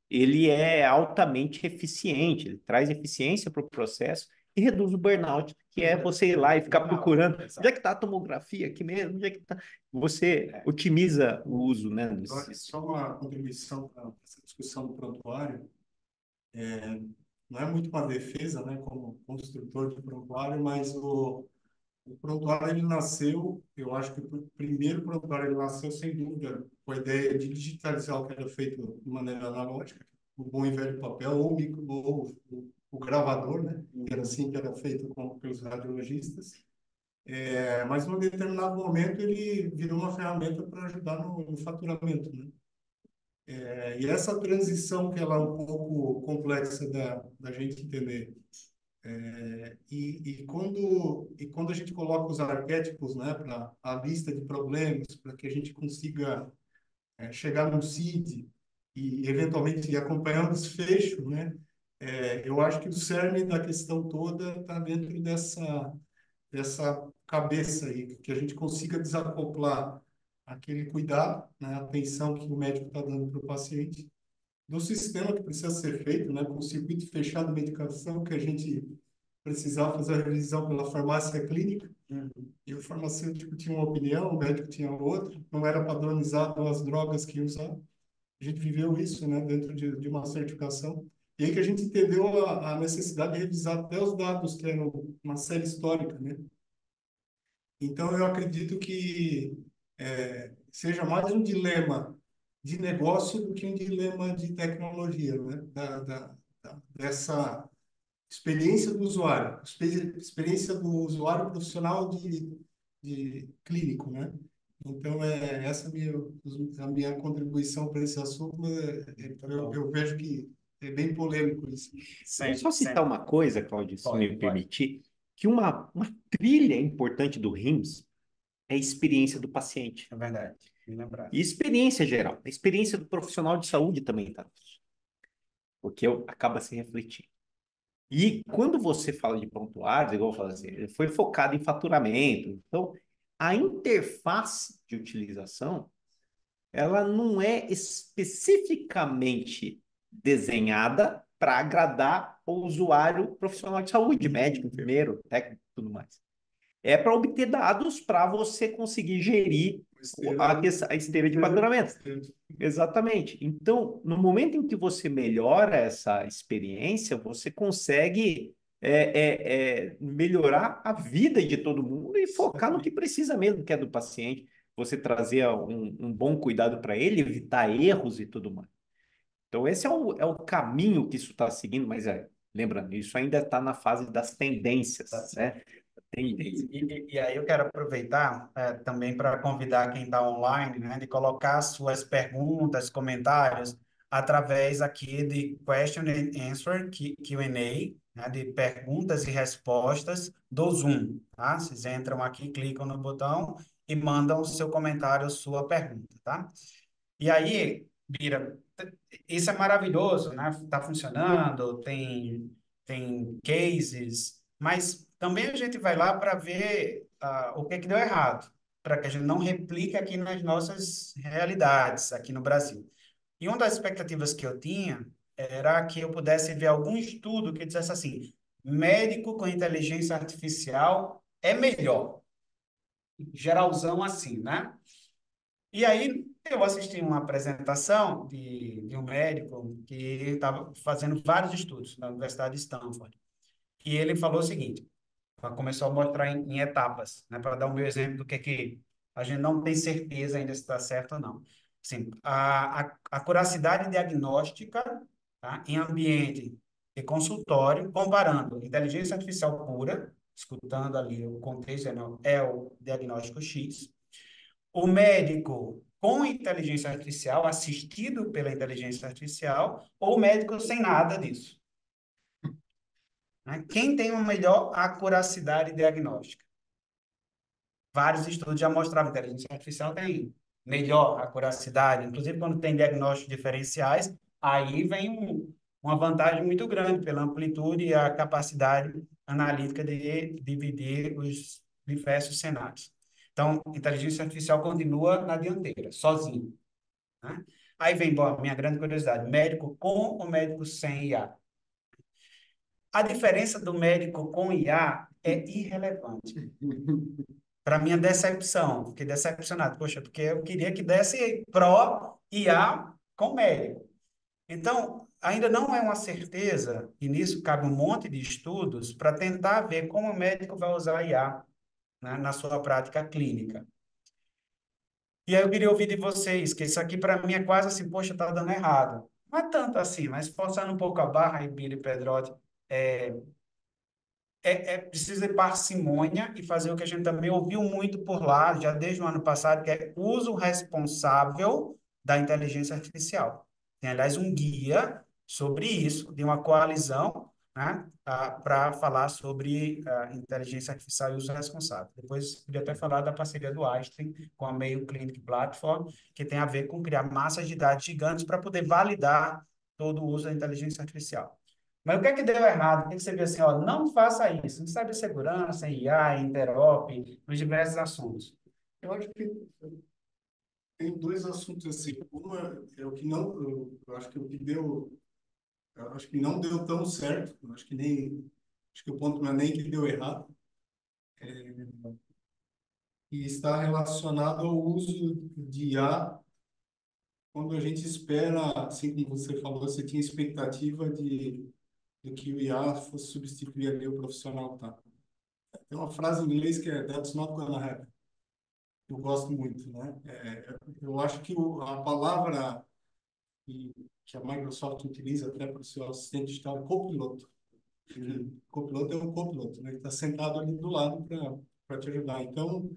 ele é altamente eficiente, ele traz eficiência para o processo e reduz o burnout, que é você ir lá e ficar procurando onde é que está a tomografia aqui mesmo, onde é que está. Você otimiza o uso, né,
Só uma contribuição para essa discussão do prontuário. Não é muito uma defesa, né, como construtor de prontuário, mas o prontuário ele nasceu, eu acho que o primeiro prontuário ele nasceu sem dúvida com a ideia de digitalizar o que era feito de maneira analógica, o bom e velho papel ou o gravador, né, que era assim que era feito pelos radiologistas. Mas, num determinado momento, ele virou uma ferramenta para ajudar no faturamento, né? E essa transição que ela é um pouco complexa da gente entender. E quando a gente coloca os arquétipos, né, para a lista de problemas, para que a gente consiga chegar num CID e, eventualmente, ir acompanhando os fechos, né, eu acho que o cerne da questão toda está dentro dessa cabeça aí, que a gente consiga desacoplar aquele cuidado, né, a atenção que o médico está dando para o paciente, do sistema que precisa ser feito, né, com o circuito fechado de medicação, que a gente precisava fazer a revisão pela farmácia clínica, e o farmacêutico tinha uma opinião, o médico tinha outra, não era padronizado as drogas que ia usar. A gente viveu isso, né, dentro de uma certificação. E aí que a gente entendeu a necessidade de revisar até os dados, que eram uma série histórica, né? Então, eu acredito que seja mais um dilema de negócio do que um dilema de tecnologia, né? Dessa experiência do usuário, experiência do usuário profissional de clínico, né? Então, essa a minha contribuição para esse assunto. Eu vejo que é bem polêmico isso.
Vou só citar uma coisa, Claudio, se me permitir, que uma trilha importante do RIMS é a experiência do paciente.
É verdade, me lembrar.
E experiência geral. A experiência do profissional de saúde também está nisso. Porque acaba se refletindo. E quando você fala de prontuários, igual eu falei assim, ele foi focado em faturamento. Então, a interface de utilização, ela não é especificamente desenhada para agradar o usuário profissional de saúde, médico, enfermeiro, técnico, tudo mais. é para obter dados para você conseguir gerir a esteira de faturamento. Exatamente. Então, no momento em que você melhora essa experiência, você consegue melhorar a vida de todo mundo e focar no que precisa mesmo, que é do paciente. Você trazer um bom cuidado para ele, evitar erros e tudo mais. Então, esse é o caminho que isso está seguindo, mas lembrando, isso ainda está na fase das tendências, né? Tendência.
E aí eu quero aproveitar também para convidar quem está online, né, de colocar suas perguntas, comentários, através aqui de Question and Answer, Q&A, né, de perguntas e respostas do Zoom, tá? Vocês entram aqui, clicam no botão e mandam o seu comentário, sua pergunta, tá? E aí, Bira, isso é maravilhoso, né? Está funcionando, tem cases, mas também a gente vai lá para ver o que deu errado, para que a gente não replique aqui nas nossas realidades, aqui no Brasil. E uma das expectativas que eu tinha era que eu pudesse ver algum estudo que dissesse assim, médico com inteligência artificial é melhor. Geralzão assim, né? E aí eu assisti uma apresentação de um médico que estava fazendo vários estudos na Universidade de Stanford. E ele falou o seguinte, começou a mostrar em etapas, né, para dar o meu exemplo do que a gente não tem certeza ainda se está certo ou não. Assim, a curacidade diagnóstica, tá, em ambiente de consultório, comparando inteligência artificial pura, escutando ali o contexto, é o diagnóstico X, o médico com inteligência artificial, assistido pela inteligência artificial, ou o médico sem nada disso. Né? Quem tem uma melhor acuracidade diagnóstica? Vários estudos já mostravam que a inteligência artificial tem melhor acuracidade, inclusive quando tem diagnósticos diferenciais, aí vem uma vantagem muito grande pela amplitude e a capacidade analítica de dividir os diversos cenários. Então, inteligência artificial continua na dianteira, sozinho. Né? Aí vem, bom, minha grande curiosidade, médico com ou médico sem IA? A diferença do médico com IA é irrelevante. Para minha decepção, fiquei decepcionado. Poxa, porque eu queria que desse pró IA com médico. Então, ainda não é uma certeza, e nisso cabe um monte de estudos para tentar ver como o médico vai usar IA, né, na sua prática clínica. E aí eu queria ouvir de vocês, que isso aqui para mim é quase assim, poxa, está dando errado. Não é tanto assim, mas forçando um pouco a barra, Ibira e Pedrotti, é preciso de parcimônia e fazer o que a gente também ouviu muito por lá, já desde o ano passado, que é uso responsável da inteligência artificial. Tem, aliás, um guia sobre isso, de uma coalizão, né, para falar sobre inteligência artificial e uso responsável. Depois, podia até falar da parceria do Einstein com a Mayo Clinic Platform, que tem a ver com criar massas de dados gigantes para poder validar todo o uso da inteligência artificial. Mas o que é que deu errado? O que é que você viu assim, ó, não faça isso, em cibersegurança, em IA, em interop, nos diversos assuntos.
Eu acho que tem dois assuntos assim. Uma é o que não, eu acho que o que deu, eu acho que não deu tão certo. Eu acho que nem, acho que o ponto não é nem que deu errado. E está relacionado ao uso de IA quando a gente espera, assim como você falou, você tinha expectativa de que o IA fosse substituir ali o profissional, tá? Tem uma frase em inglês que é That's not gonna happen. Eu gosto muito, né? Eu acho que a palavra que a Microsoft utiliza até para o seu assistente digital é copiloto. Copiloto é um copiloto, né? Ele está sentado ali do lado para te ajudar. Então,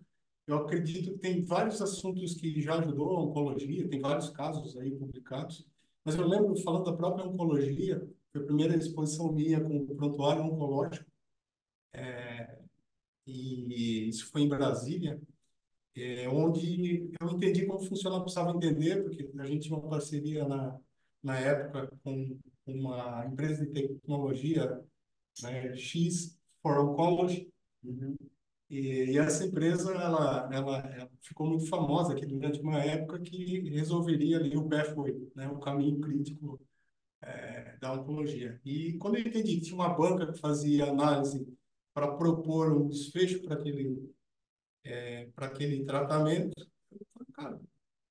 eu acredito que tem vários assuntos que já ajudou a oncologia, tem vários casos aí publicados. Mas eu lembro, falando da própria oncologia, foi a primeira exposição minha com o prontuário oncológico, e isso foi em Brasília, onde eu entendi como funciona, eu precisava entender, porque a gente tinha uma parceria na época com uma empresa de tecnologia, né, X for Oncology. E essa empresa, ela ficou muito famosa aqui durante uma época que resolveria ali o pathway, né, o caminho crítico da oncologia. E quando eu entendi que tinha uma banca que fazia análise para propor um desfecho para aquele tratamento. Eu falei, cara,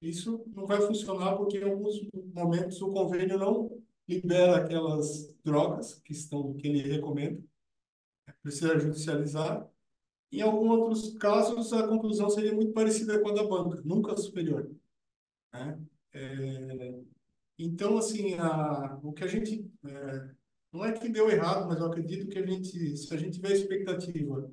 isso não vai funcionar porque em alguns momentos o convênio não libera aquelas drogas que ele recomenda, precisa judicializar. Em alguns outros casos, a conclusão seria muito parecida com a da banca, nunca superior, né? Então, assim, o que a gente não é que deu errado, mas eu acredito que se a gente tiver expectativa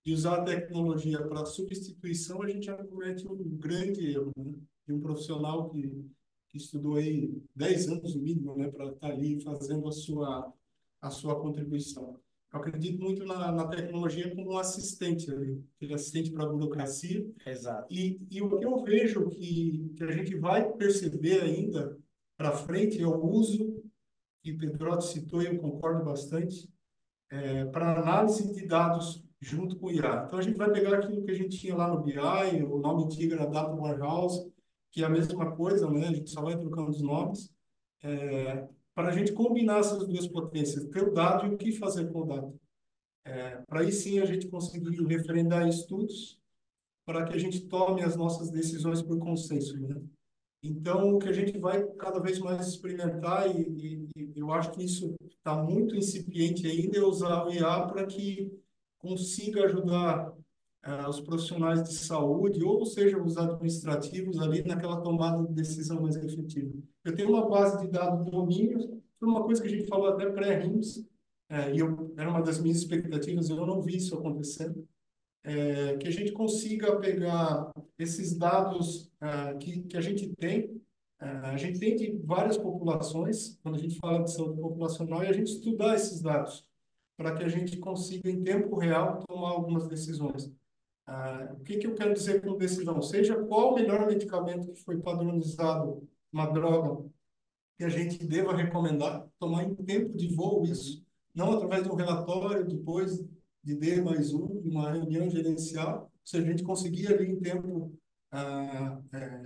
de usar a tecnologia para substituição, a gente já comete um grande erro, né? De um profissional que estudou aí 10 anos no mínimo, né, para estar ali fazendo a sua contribuição. Eu acredito muito na tecnologia como um assistente ali, aquele assistente para a burocracia.
Exato.
E o que eu vejo que a gente vai perceber ainda para frente é o uso, que o Pedrotti citou e eu concordo bastante, para análise de dados junto com o IA. Então, a gente vai pegar aquilo que a gente tinha lá no BI, o nome antigo era Data Warehouse, que é a mesma coisa, né? A gente só vai trocando os nomes, para a gente combinar essas duas potências, ter o dado e o que fazer com o dado. Para aí sim a gente conseguir referendar estudos para que a gente tome as nossas decisões por consenso, né? Então, o que a gente vai cada vez mais experimentar, e eu acho que isso está muito incipiente ainda, é usar o IA para que consiga ajudar os profissionais de saúde, ou seja, os administrativos ali naquela tomada de decisão mais efetiva. Eu tenho uma base de dados de domínio, foi uma coisa que a gente falou até pré-RIMS, era uma das minhas expectativas, eu não vi isso acontecendo, que a gente consiga pegar esses dados que a gente tem de várias populações, quando a gente fala de saúde populacional, e a gente estudar esses dados, para que a gente consiga, em tempo real, tomar algumas decisões. O que eu quero dizer com decisão? Seja qual o melhor medicamento que foi padronizado, uma droga, que a gente deva recomendar, tomar em tempo de voo isso, não através de um relatório, depois de D+1, de uma reunião gerencial, se a gente conseguir ali em tempo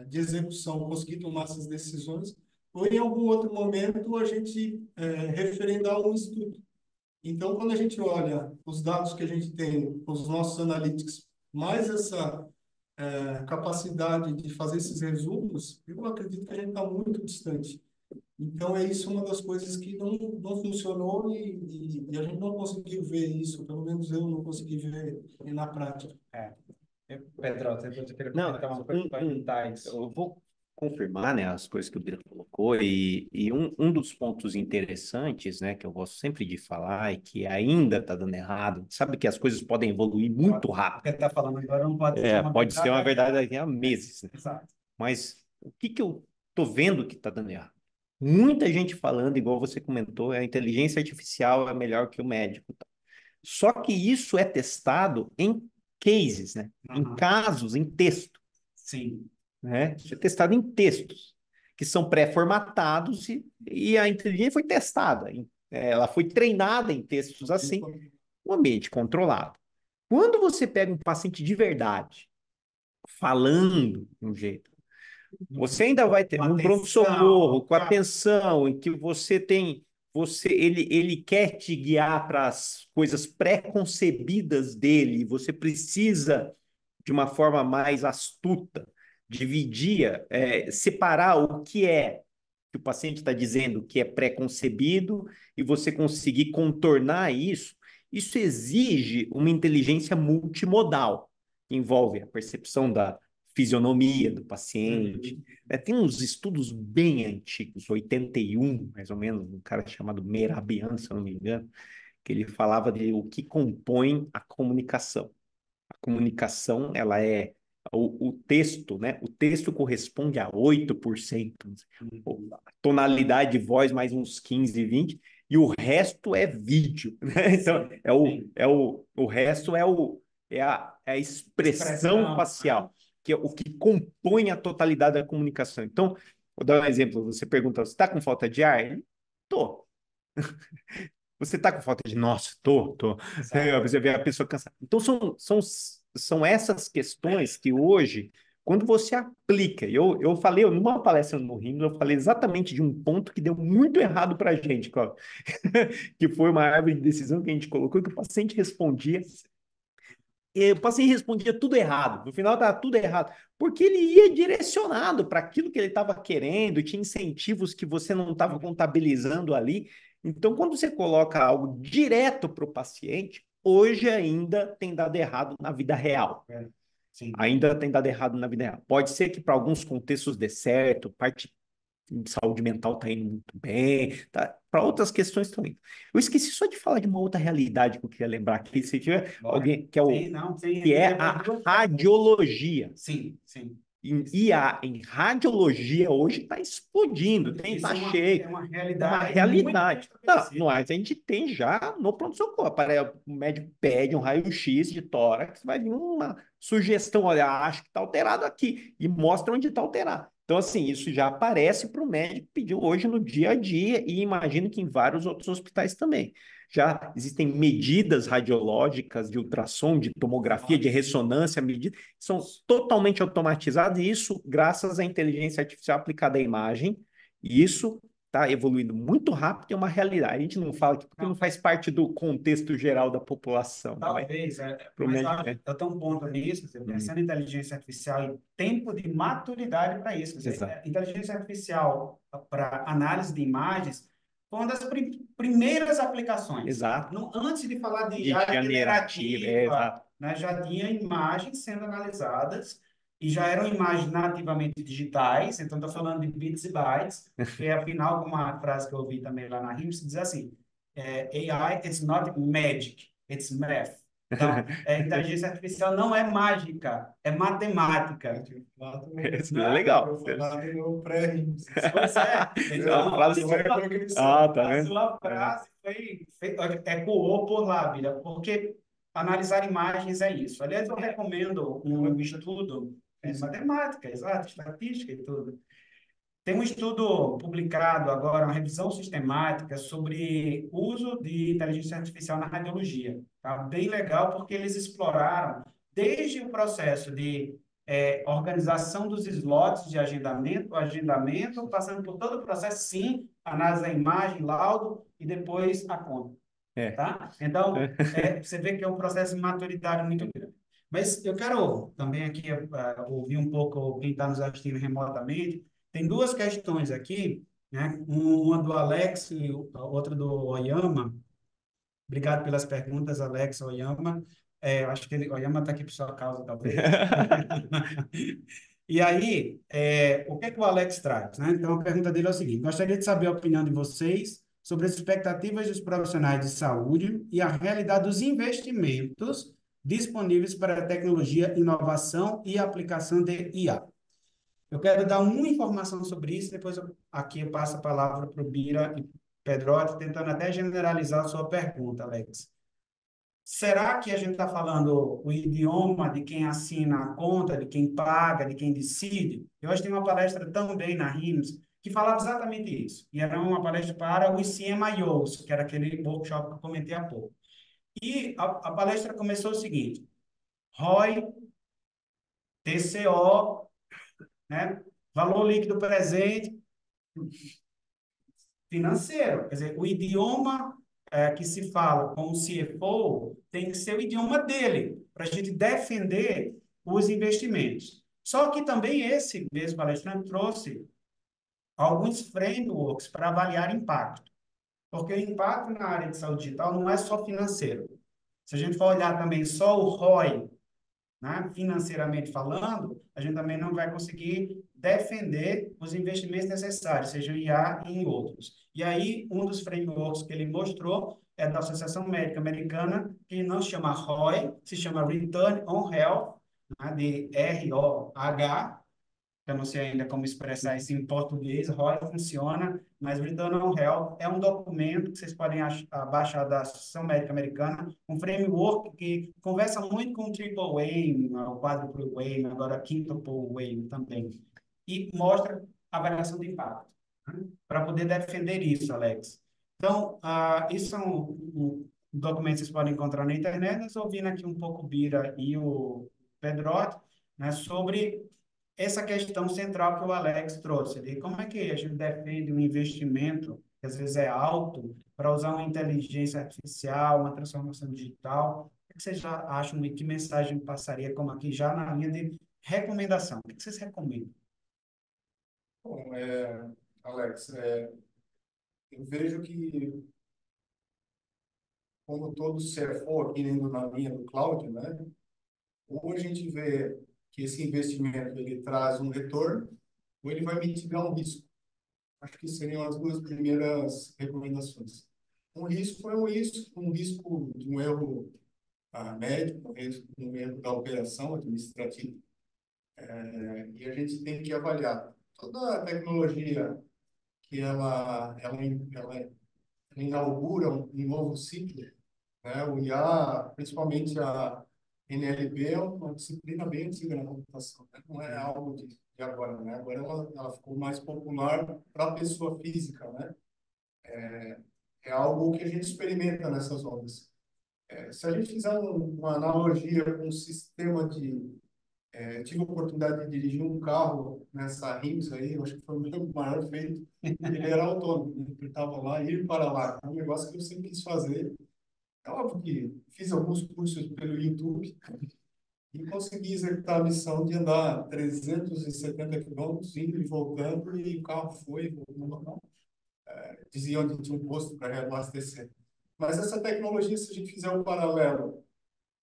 de execução, conseguir tomar essas decisões, ou em algum outro momento a gente referendar um estudo. Então, quando a gente olha os dados que a gente tem, os nossos analytics, mais essa capacidade de fazer esses resumos, eu acredito que a gente está muito distante. Então, é isso uma das coisas que não funcionou e a gente não conseguiu ver isso, pelo menos eu não consegui ver na prática.
Pedro, eu queria
Não,
comentar uma coisa para ajudar isso.
eu vou confirmar, né, as coisas que o Bira colocou, e um dos pontos interessantes, né, que eu gosto sempre de falar e que ainda está dando errado, sabe que as coisas podem evoluir muito
O
rápido.
que está falando agora não pode ser uma
Pode ser uma
verdade.
verdade daqui a meses, né?
Exato.
Mas o que eu tô vendo que está dando errado? Muita gente falando, igual você comentou, a inteligência artificial é melhor que o médico. Só que isso é testado em cases, né? Em casos, em texto,
Sim.
né? Isso é testado em textos, que são pré-formatados e a inteligência foi testada. Ela foi treinada em textos assim, um ambiente controlado. Quando você pega um paciente de verdade, falando de um jeito, você ainda vai ter um pronto-socorro com atenção, em que você tem, ele quer te guiar para as coisas pré-concebidas dele, você precisa, de uma forma mais astuta, dividir, separar o que o paciente está dizendo que é pré-concebido e você conseguir contornar isso. Isso exige uma inteligência multimodal, que envolve a percepção da fisionomia do paciente. Tem uns estudos bem antigos, 81, mais ou menos, um cara chamado Mehrabian, se eu não me engano, que ele falava de o que compõe a comunicação. A comunicação, ela é o texto, né? O texto corresponde a 8%, a tonalidade de voz mais uns 15, 20, e o resto é vídeo, né? Então, o resto é a expressão facial, que é o que compõe a totalidade da comunicação. Então, vou dar um exemplo. Você pergunta, você está com falta de ar? Tô. Você está com falta de... Nossa, tô. Você vê a pessoa cansada. Então, são essas questões que hoje, Quando você aplica, eu falei, numa palestra no Rio, eu falei exatamente de um ponto que deu muito errado para a gente, Cláudio, que foi uma árvore de decisão que a gente colocou, que o paciente respondia, e o paciente respondia tudo errado, no final estava tudo errado, porque ele ia direcionado para aquilo que ele estava querendo, tinha incentivos que você não estava contabilizando ali. Então, quando você coloca algo direto para o paciente, hoje ainda tem dado errado na vida real.
Sim.
Ainda tem dado errado na vida real. Pode ser que para alguns contextos dê certo, parte de saúde mental está indo muito bem, tá? Para outras questões também. Eu esqueci só de falar de uma outra realidade que eu queria lembrar aqui, se tiver alguém, que é,
Sim, não, sim,
que é a radiologia.
sim, sim.
Em IA, em radiologia, hoje está explodindo,
Isso
tá
é
cheio.
uma
É uma
realidade
realidade.
muito
Não,
estabelecida.
não, a gente tem já no pronto-socorro. O médico pede um raio-x de tórax, vai vir uma sugestão, olha, acho que está alterado aqui, e mostra onde está alterado. Então, assim, isso já aparece para o médico pedir hoje no dia a dia, e imagino que em vários outros hospitais também. Já existem medidas radiológicas de ultrassom, de tomografia, de ressonância, medidas são totalmente automatizadas, e isso graças à inteligência artificial aplicada à imagem, e isso está evoluindo muito rápido, é uma realidade. A gente não fala aqui porque não faz parte do contexto geral da população.
Talvez,
Pro
mas
médico,
eu tenho um ponto nisso, quer dizer, pensando em inteligência artificial e tempo de maturidade para isso. Quer dizer,
Exato.
inteligência artificial para análise de imagens foi uma das primeiras aplicações.
Exato.
Antes de falar de
De
IA
generativa,
generativa,
exato.
né, já tinha imagens sendo analisadas e já eram imagens nativamente digitais, então estou falando de bits e bytes, que afinal, como uma frase que eu ouvi também lá na RIMS, diz assim, AI, it's not magic, it's math. Então, inteligência artificial não é mágica, é matemática.
Isso é legal.
Pois é. Então,
Tá
a
vendo?
sua frase ecoou por lá, Bira, porque analisar imagens é isso. Aliás, eu recomendo um estudo, matemática, exato, estatística e tudo. Tem um estudo publicado agora, uma revisão sistemática sobre uso de inteligência artificial na radiologia. Tá bem legal porque eles exploraram desde o processo de organização dos slots de agendamento, passando por todo o processo, sim, análise da imagem, laudo e depois a conta.
É.
Tá? Então, você vê que é um processo maturitário muito grande. Mas eu quero também aqui ouvir um pouco quem está nos assistindo remotamente. Tem duas questões aqui, né? Uma do Alex e a outra do Oyama. Obrigado pelas perguntas, Alex, Oyama. Eu acho que Oyama está aqui por sua causa, talvez. E aí, o que é que o Alex traz, né? Então, a pergunta dele é o seguinte: gostaria de saber a opinião de vocês sobre as expectativas dos profissionais de saúde e a realidade dos investimentos disponíveis para a tecnologia, inovação e aplicação de IA. Eu quero dar uma informação sobre isso, depois aqui eu passo a palavra para o Bira e Pedrotti, tentando até generalizar a sua pergunta, Alex. Será que a gente está falando o idioma de quem assina a conta, de quem paga, de quem decide? Eu hoje tenho uma palestra também na RIMS que falava exatamente isso. E era uma palestra para os CMIOs, que era aquele workshop que eu comentei há pouco. E a palestra começou o seguinte: ROI, TCO, né? Valor líquido presente, financeiro. Quer dizer, o idioma que se fala com o CFO tem que ser o idioma dele, para a gente defender os investimentos. Só que também esse mesmo palestrante trouxe alguns frameworks para avaliar impacto. Porque o impacto na área de saúde digital não é só financeiro. Se a gente for olhar também só o ROI, né, financeiramente falando, a gente também não vai conseguir defender os investimentos necessários, seja em IA e em outros. E aí, um dos frameworks que ele mostrou é da Associação Médica Americana, que não se chama ROI, se chama Return on Health, né, de ROH, eu não sei ainda como expressar isso em português, ROI funciona, mas Return on Health é um documento que vocês podem baixar da Associação Médica Americana, um framework que conversa muito com o Triple AIM, o Quadruple AIM, agora Quintuple AIM também, e mostra a avaliação de impacto, né? Para poder defender isso, Alex. Então, isso são documentos que vocês podem encontrar na internet, nós ouvindo aqui um pouco o Bira e o Pedrotti, né, sobre essa questão central que o Alex trouxe ali, como é que a gente defende um investimento, que às vezes é alto, para usar uma inteligência artificial, uma transformação digital? O que vocês já acham e que mensagem passaria, como aqui já na linha de recomendação? O que vocês recomendam?
Bom, Alex, eu vejo que, como todo CFO aqui indo na linha do cloud, né, ou a gente vê que esse investimento ele traz um retorno, ou ele vai mitigar um risco. Acho que seriam as duas primeiras recomendações. Um risco é um risco de um erro médico, um erro da operação administrativa. E a gente tem que avaliar toda a tecnologia que ela inaugura um novo ciclo, né? O IA, principalmente a NLP, é uma disciplina bem antiga na computação, né? Não é algo de agora, né? Agora ela ficou mais popular para a pessoa física, né? É algo que a gente experimenta nessas ondas. Se a gente fizer uma analogia com um sistema tive a oportunidade de dirigir um carro nessa RIMS aí, eu acho que foi o meu maior feito. Ele era autônomo, né? Ele estava lá, ir para lá. É um negócio que eu sempre quis fazer. É óbvio que fiz alguns cursos pelo YouTube e consegui executar a missão de andar 370 quilômetros, indo e voltando, e o carro foi, voltando. Dizia onde tinha um posto para reabastecer. Mas essa tecnologia, se a gente fizer um paralelo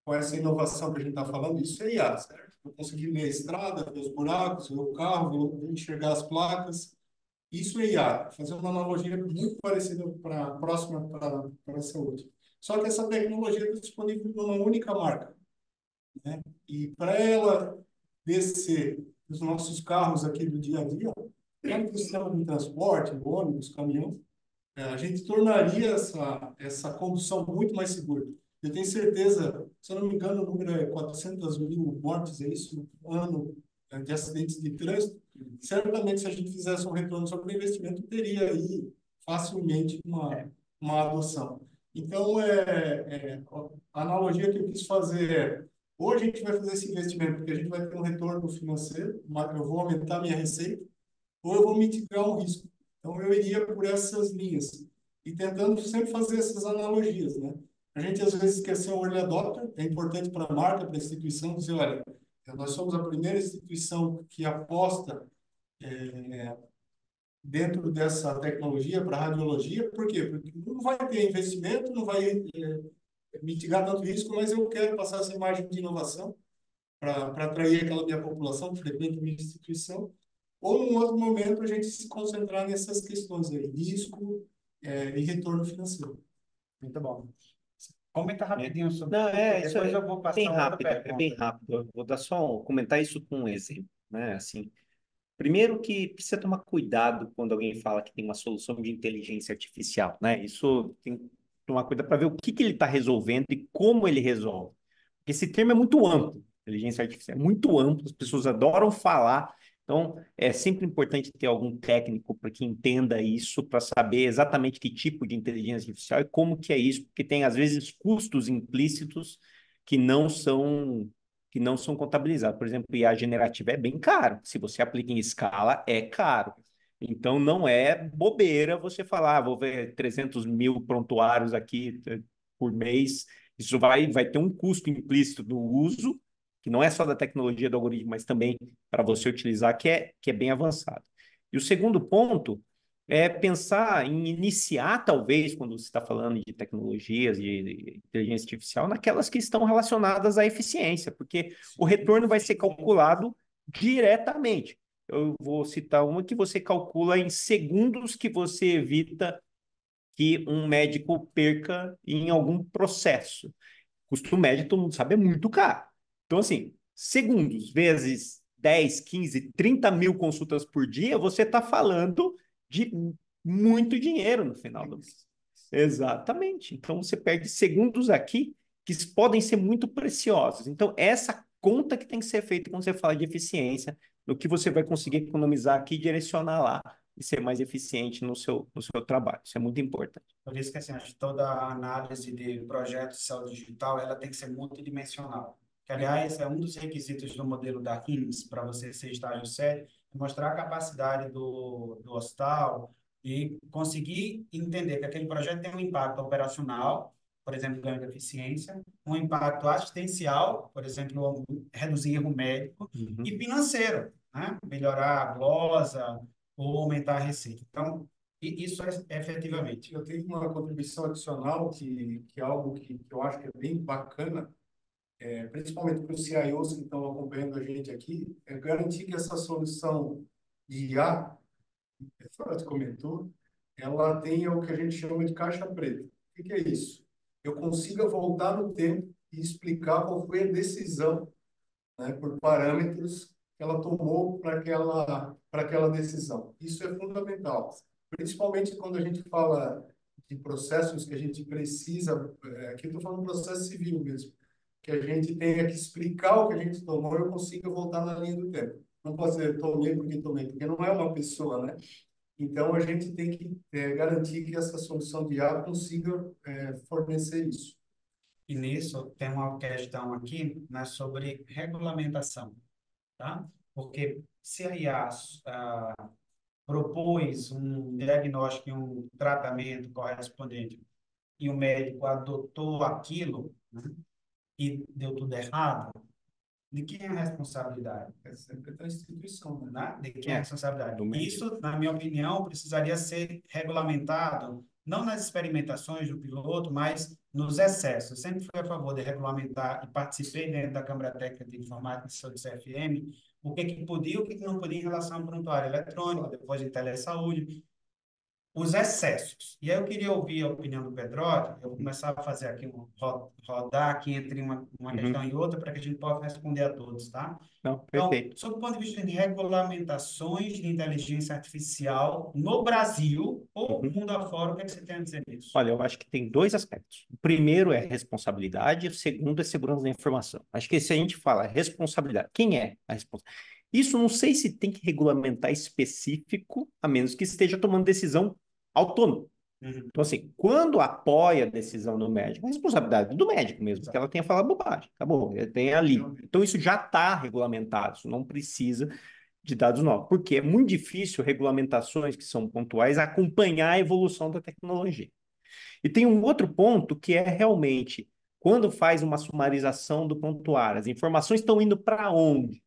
com essa inovação que a gente está falando, isso é IA, certo? Eu consegui ler a estrada, ver os buracos, ver o carro, ver enxergar as placas. Isso é IA. Fazer uma analogia muito parecida próxima para a saúde. Só que essa tecnologia está disponível numa única marca, né? E para ela descer os nossos carros aqui do dia a dia, tanto o sistema de transporte, ônibus, caminhão, a gente tornaria essa condução muito mais segura. Eu tenho certeza, se eu não me engano, o número é 400 mil mortes, é isso, ano de acidentes de trânsito. Certamente, se a gente fizesse um retorno sobre o investimento, teria aí facilmente uma adoção. Então, a analogia que eu quis fazer ou a gente vai fazer esse investimento porque a gente vai ter um retorno financeiro, eu vou aumentar minha receita, ou eu vou mitigar um risco. Então, eu iria por essas linhas e tentando sempre fazer essas analogias, né? A gente, às vezes, quer ser um early adopter, é importante para a marca, para a instituição, dizer, olha, nós somos a primeira instituição que aposta dentro dessa tecnologia para radiologia. Por quê? Porque não vai ter investimento, não vai mitigar tanto risco, mas eu quero passar essa imagem de inovação para atrair aquela minha população que frequenta a minha instituição, ou num outro momento a gente se concentrar nessas questões aí, risco e retorno financeiro.
Muito bom. Comenta rapidinho sobre
Não,
isso,
isso
depois
é
eu vou
bem
passar outra
rápido, é bem
pergunta.
rápido. Eu vou dar só comentar isso com um exemplo, né? Assim, primeiro que precisa tomar cuidado quando alguém fala que tem uma solução de inteligência artificial, né? Isso tem que tomar cuidado para ver o que que ele está resolvendo e como ele resolve. Esse termo é muito amplo, inteligência artificial é muito amplo, as pessoas adoram falar, então é sempre importante ter algum técnico para que entenda isso, para saber exatamente que tipo de inteligência artificial e como que é isso, porque tem às vezes custos implícitos que não são contabilizados. Por exemplo, IA generativa é bem caro. Se você aplica em escala, é caro. Então, não é bobeira você falar, vou ver 300 mil prontuários aqui por mês. Isso vai ter um custo implícito do uso, que não é só da tecnologia do algoritmo, mas também para você utilizar, que é bem avançado. E o segundo ponto é pensar em iniciar, talvez, quando você está falando de tecnologias, de inteligência artificial, naquelas que estão relacionadas à eficiência, porque o retorno vai ser calculado diretamente. Eu vou citar uma que você calcula em segundos que você evita que um médico perca em algum processo. Custo médio, todo mundo sabe, é muito caro. Então, assim, segundos vezes 10, 15, 30 mil consultas por dia, você está falando de muito dinheiro no final do mês. Exatamente. Então, você perde segundos aqui que podem ser muito preciosos. Então, essa conta que tem que ser feita quando você fala de eficiência, no que você vai conseguir economizar aqui e direcionar lá e ser mais eficiente no seu trabalho. Isso é muito importante.
Por isso que assim, acho que toda a análise de projeto de saúde digital ela tem que ser multidimensional. que, aliás, é um dos requisitos do modelo da RIMS para você ser estágio sério, é mostrar a capacidade do hospital e conseguir entender que aquele projeto tem um impacto operacional, por exemplo, ganho de eficiência, um impacto assistencial, por exemplo, reduzir erro médico,
Uhum.
e financeiro, né? Melhorar a glosa ou aumentar a receita. Então, isso é efetivamente.
Eu tenho uma contribuição adicional que é algo que eu acho que é bem bacana, principalmente para os CIOs que estão acompanhando a gente aqui, é garantir que essa solução de IA, que a Flávia comentou, ela tenha o que a gente chama de caixa preta. O que que é isso? Eu consiga voltar no tempo e explicar qual foi a decisão, né, por parâmetros que ela tomou para aquela decisão. Isso é fundamental, principalmente quando a gente fala de processos que a gente precisa, aqui eu estou falando processo civil mesmo, que a gente tenha que explicar o que a gente tomou e eu consiga voltar na linha do tempo. Não pode ser tomei, porque não é uma pessoa, né? Então, a gente tem que garantir que essa solução de IA consiga fornecer isso.
E nisso tem uma questão aqui, né, sobre regulamentação, tá? Porque se a IA propôs um diagnóstico e um tratamento correspondente e o médico adotou aquilo, né, e deu tudo errado, de quem é a responsabilidade?
É sempre da instituição, né?
Né? De quem é a
É,
responsabilidade?
do médico.
Isso, na minha opinião, precisaria ser regulamentado, não nas experimentações do piloto, mas nos excessos. Eu sempre fui a favor de regulamentar e participei dentro da Câmara Técnica de Informática do CFM, o que que podia e o que que não podia em relação ao prontuário eletrônico, depois de telesaúde, os excessos. E aí eu queria ouvir a opinião do Pedrotti, eu vou começar a fazer aqui rodar aqui entre uma
Uhum.
questão e outra para que a gente possa responder a todos, tá?
Não,
Então,
perfeito.
sob o ponto de vista de regulamentações de inteligência artificial no Brasil ou
Uhum.
mundo afora, o que é que você tem a dizer nisso?
Olha, eu acho que tem dois aspectos. O primeiro é responsabilidade, o segundo é segurança da informação. Acho que se a gente fala responsabilidade, quem é a responsabilidade? Isso não sei se tem que regulamentar específico, a menos que esteja tomando decisão autônoma.
Uhum.
Então, assim, quando apoia a decisão do médico, é responsabilidade do médico mesmo, que ela tenha falado bobagem. Acabou, ele tem ali. Então, isso já está regulamentado, isso não precisa de dados novos, porque é muito difícil regulamentações que são pontuais acompanhar a evolução da tecnologia. E tem um outro ponto que é realmente quando faz uma sumarização do prontuário, as informações estão indo para onde?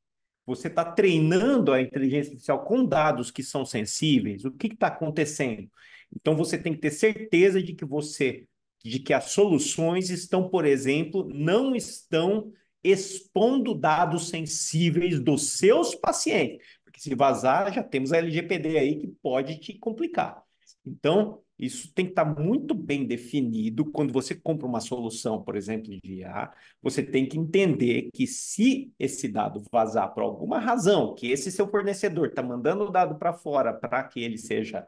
Você está treinando a inteligência artificial com dados que são sensíveis? O que está acontecendo? Então você tem que ter certeza de que as soluções estão, por exemplo, não estão expondo dados sensíveis dos seus pacientes. Porque se vazar, já temos a LGPD aí que pode te complicar. Então, isso tem que estar muito bem definido quando você compra uma solução, por exemplo, de IA, você tem que entender que se esse dado vazar por alguma razão, que esse seu fornecedor está mandando o dado para fora para que ele seja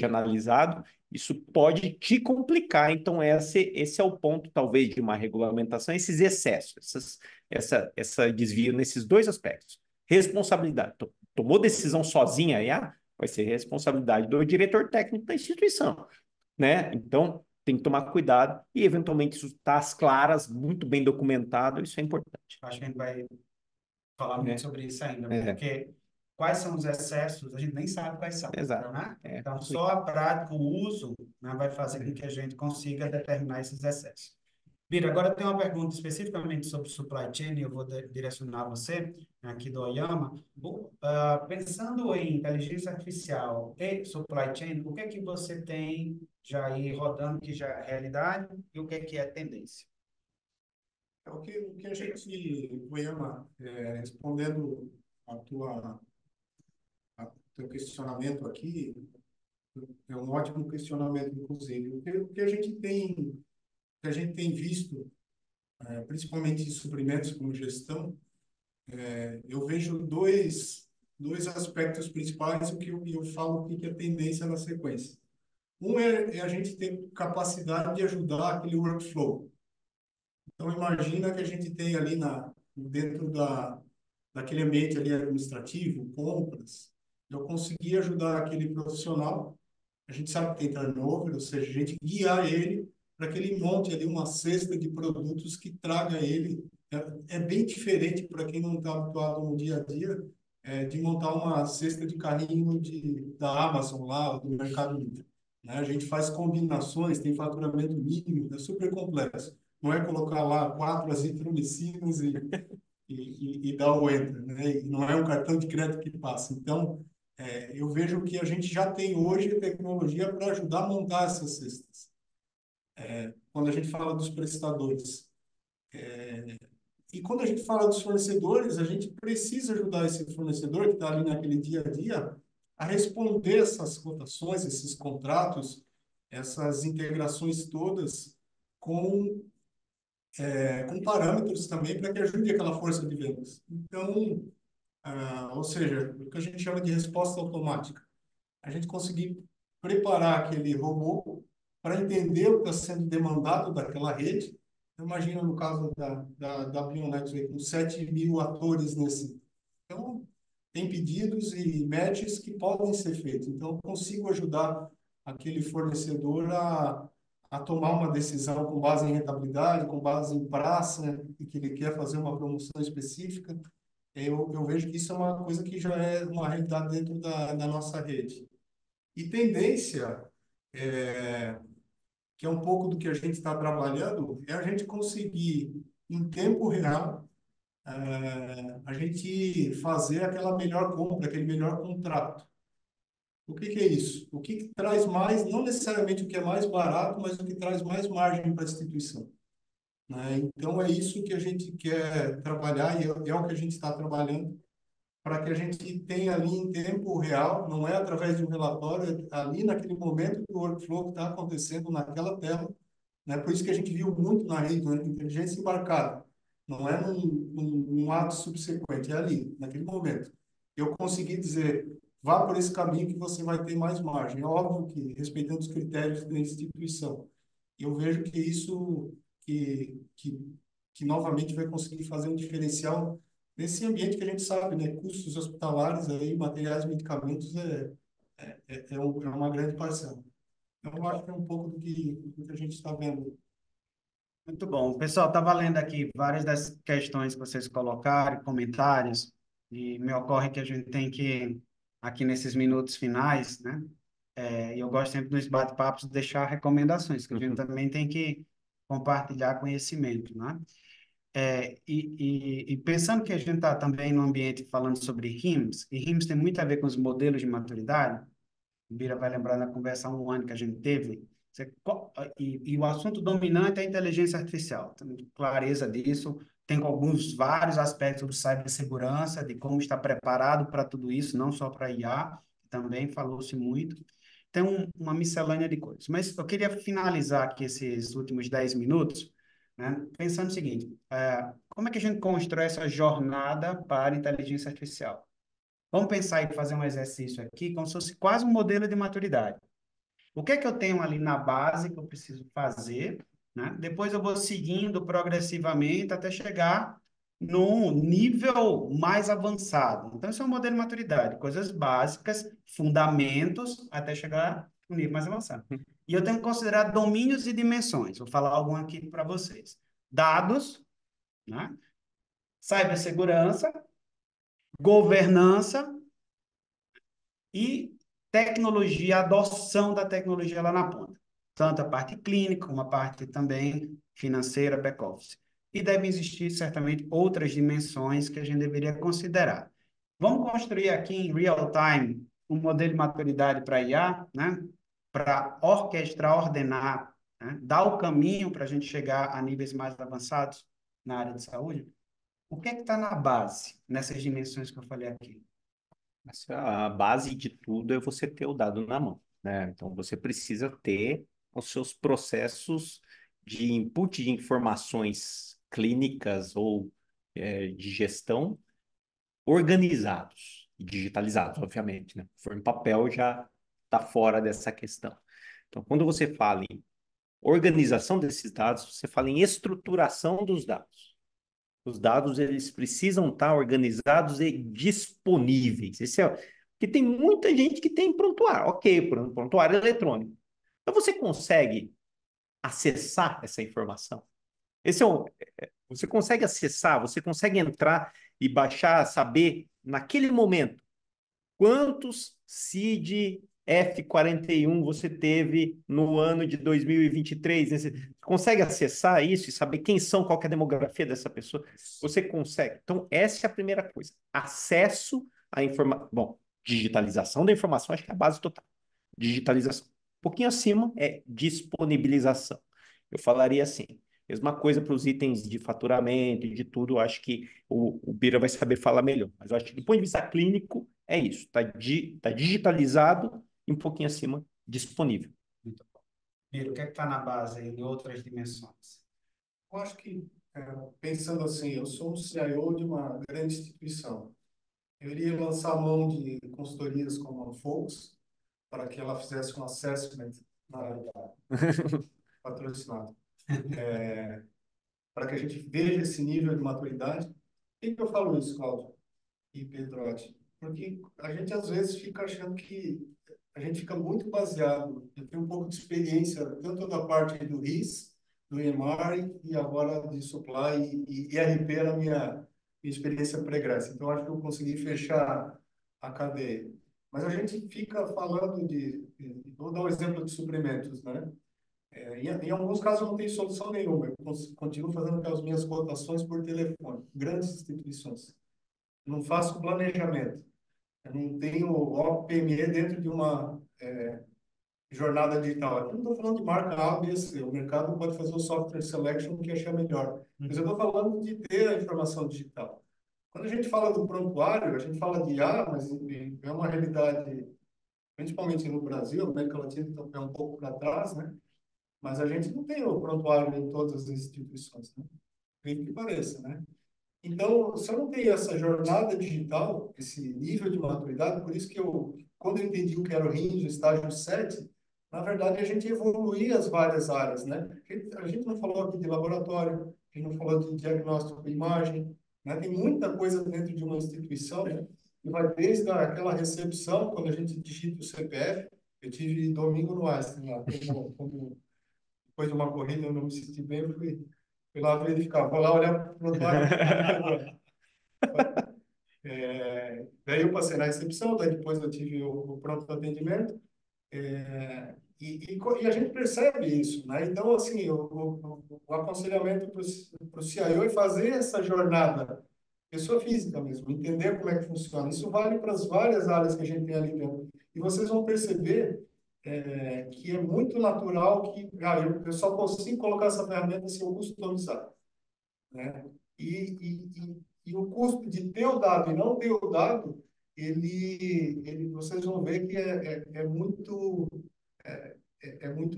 analisado, isso pode te complicar. Então, esse é o ponto, talvez, de uma regulamentação, esses excessos, essa desvio nesses dois aspectos. Responsabilidade. Tomou decisão sozinha a IA? Vai ser responsabilidade do diretor técnico da instituição, né? Então, tem que tomar cuidado e, eventualmente, isso está às claras, muito bem documentado, isso é importante.
Acho que a gente vai falar muito
Né?
sobre isso ainda,
É,
porque quais são os excessos, a gente nem sabe quais são,
exato.
né?
É
Então,
complicado.
só a prática, o uso, né, vai fazer com que a gente consiga determinar esses excessos. Bira, agora eu tenho uma pergunta especificamente sobre supply chain, e eu vou direcionar a você, aqui do Oyama. Pensando em inteligência artificial e supply chain, o que é que você tem já aí rodando que já é realidade e o que é tendência?
O que a gente, Goiama, respondendo a teu questionamento aqui, é um ótimo questionamento, inclusive. O que a gente tem visto, principalmente em suprimentos como gestão, eu vejo dois aspectos principais, o que eu falo que é tendência na sequência. Um é a gente ter capacidade de ajudar aquele workflow. Então, imagina que a gente tem ali dentro daquele ambiente ali administrativo, compras, eu conseguir ajudar aquele profissional, a gente sabe que tem turnover, ou seja, a gente guiar ele para que ele monte ali uma cesta de produtos que traga ele é bem diferente para quem não está habituado no dia a dia, de montar uma cesta de carrinho da Amazon lá, do Mercado Livre. Né? A gente faz combinações, tem faturamento mínimo, é super complexo. Não é colocar lá 4 azitromicinas e dar o enter, né? E não é um cartão de crédito que passa. Então, eu vejo que a gente já tem hoje tecnologia para ajudar a montar essas cestas. Quando a gente fala dos prestadores, e quando a gente fala dos fornecedores, a gente precisa ajudar esse fornecedor que está ali naquele dia a dia a responder essas cotações, esses contratos, essas integrações todas com, com parâmetros também para que ajude aquela força de vendas. Então, ou seja, o que a gente chama de resposta automática. A gente conseguir preparar aquele robô para entender o que está sendo demandado daquela rede. Imagina no caso da Bionex, aí, com 7.000 atores nesse. Então, tem pedidos e matches que podem ser feitos. Então, eu consigo ajudar aquele fornecedor a tomar uma decisão com base em rentabilidade, com base em praça, e que ele quer fazer uma promoção específica. Eu vejo que isso é uma coisa que já é uma realidade dentro da nossa rede. E tendência, que é um pouco do que a gente está trabalhando, é a gente conseguir, em tempo real, a gente fazer aquela melhor compra, aquele melhor contrato. O que é isso? O que traz mais, não necessariamente o que é mais barato, mas o que traz mais margem para a instituição. Né? Então, é isso que a gente quer trabalhar e é o que a gente está trabalhando para que a gente tenha ali em tempo real, não é através de um relatório, é ali naquele momento do workflow que está acontecendo naquela tela, né? Por isso que a gente viu muito na rede, né? Inteligência embarcada, não é num ato subsequente, é ali, naquele momento. Eu consegui dizer, vá por esse caminho que você vai ter mais margem. É óbvio que respeitando os critérios da instituição. Eu vejo que isso que novamente vai conseguir fazer um diferencial nesse ambiente que a gente sabe, né? Custos hospitalares, aí, materiais, medicamentos, é uma grande parcela. Então, eu acho que é um pouco do que a gente está vendo.
Muito bom. Pessoal, está valendo aqui várias das questões que vocês colocaram, comentários, e me ocorre que a gente tem que, aqui nesses minutos finais, né? E eu gosto sempre nos bate-papos de deixar recomendações, que a gente também tem que compartilhar conhecimento, né? E pensando que a gente está também no ambiente falando sobre RIMS, e RIMS tem muito a ver com os modelos de maturidade, o Bira vai lembrar na conversa há um ano que a gente teve, e o assunto dominante é a inteligência artificial, tem clareza disso, tem alguns, vários aspectos de cibersegurança, de como estar preparado para tudo isso, não só para IA, também falou-se muito, tem uma miscelânea de coisas. Mas eu queria finalizar aqui esses últimos 10 minutos, né, pensando o seguinte, como é que a gente constrói essa jornada para a inteligência artificial? Vamos pensar em fazer um exercício aqui, como se fosse quase um modelo de maturidade. O que é que eu tenho ali na base que eu preciso fazer, né? Depois eu vou seguindo progressivamente até chegar num nível mais avançado. Então, esse é um modelo de maturidade, coisas básicas, fundamentos, até chegar no nível mais avançado. E eu tenho que considerar domínios e dimensões. Vou falar algum aqui para vocês. Dados, né? Cibersegurança, governança e tecnologia, adoção da tecnologia lá na ponta. Tanto a parte clínica, como a parte também financeira, back-office. E devem existir, certamente, outras dimensões que a gente deveria considerar. Vamos construir aqui em real time um modelo de maturidade para IA, né? Para orquestrar, ordenar, né? Dar o caminho para a gente chegar a níveis mais avançados na área de saúde. O que é que está na base, nessas dimensões que eu falei aqui?
A base de tudo é você ter o dado na mão, né? Então, você precisa ter os seus processos de input de informações clínicas ou de gestão organizados e digitalizados, obviamente, né? Se for em papel, já está fora dessa questão. Então, quando você fala em organização desses dados, você fala em estruturação dos dados. Os dados, eles precisam estar organizados e disponíveis. Porque tem muita gente que tem prontuário. Ok, prontuário eletrônico. Então, você consegue acessar essa informação? Esse é um, você consegue acessar, você consegue entrar e baixar, saber naquele momento quantos CID F41 você teve no ano de 2023? Você consegue acessar isso e saber quem são, qual que é a demografia dessa pessoa? Você consegue. Então, essa é a primeira coisa. Acesso à informação. Bom, digitalização da informação, acho que é a base total. Digitalização. Um pouquinho acima é disponibilização. Eu falaria assim. Mesma coisa para os itens de faturamento e de tudo, eu acho que o Bira vai saber falar melhor. Mas eu acho que do ponto de vista clínico, é isso. Tá digitalizado e um pouquinho acima disponível.
Muito bom. Biro, o que é que está na base aí em outras dimensões?
Eu acho que, pensando assim, eu sou um CIO de uma grande instituição. Eu iria lançar mão de consultorias como a Focus, para que ela fizesse um assessment na área patrocinado, para que a gente veja esse nível de maturidade. Por que eu falo isso, Cláudio e Pedrotti? Porque a gente às vezes fica achando que a gente fica muito baseado. Eu tenho um pouco de experiência, tanto da parte do RIS, do EMR e agora de Supply e ERP era a minha experiência pregressa. Então, acho que eu consegui fechar a cadeia. Mas a gente fica falando vou dar um exemplo de suprimentos, né? Em alguns casos não tem solução nenhuma. Eu continuo fazendo aquelas minhas cotações por telefone, grandes instituições. Não faço planejamento. Eu não tenho OPME dentro de uma jornada digital. Eu não estou falando de marca A, B, C. O mercado pode fazer o software selection que achar melhor. Mas eu estou falando de ter a informação digital. Quando a gente fala do prontuário, a gente fala de IA, mas é uma realidade, principalmente no Brasil, a América Latina é um pouco para trás, né? Mas a gente não tem o prontuário em todas as instituições, né? Incrível que pareça, né? Então, se eu não tenho essa jornada digital, esse nível de maturidade, por isso que quando eu entendi o que era o RINS, o estágio 7, na verdade a gente evoluía as várias áreas, né? A gente não falou aqui de laboratório, a gente não falou de diagnóstico de imagem, né? Tem muita coisa dentro de uma instituição, né? Que vai desde aquela recepção, quando a gente digita o CPF, eu tive domingo no Einstein lá, depois de uma corrida, eu não me senti bem, eu fui lá verificar, vou lá olhar para o prontuário. Daí eu passei na recepção, daí depois eu tive o pronto atendimento, e a gente percebe isso, né? Então, assim, o aconselhamento para o CIO é fazer essa jornada, pessoa física mesmo, entender como é que funciona. Isso vale para as várias áreas que a gente tem ali dentro. E vocês vão perceber que é muito natural que eu só consigo colocar essa ferramenta se eu customizar, né? E o custo de ter o dado e não ter o dado, vocês vão ver que é muito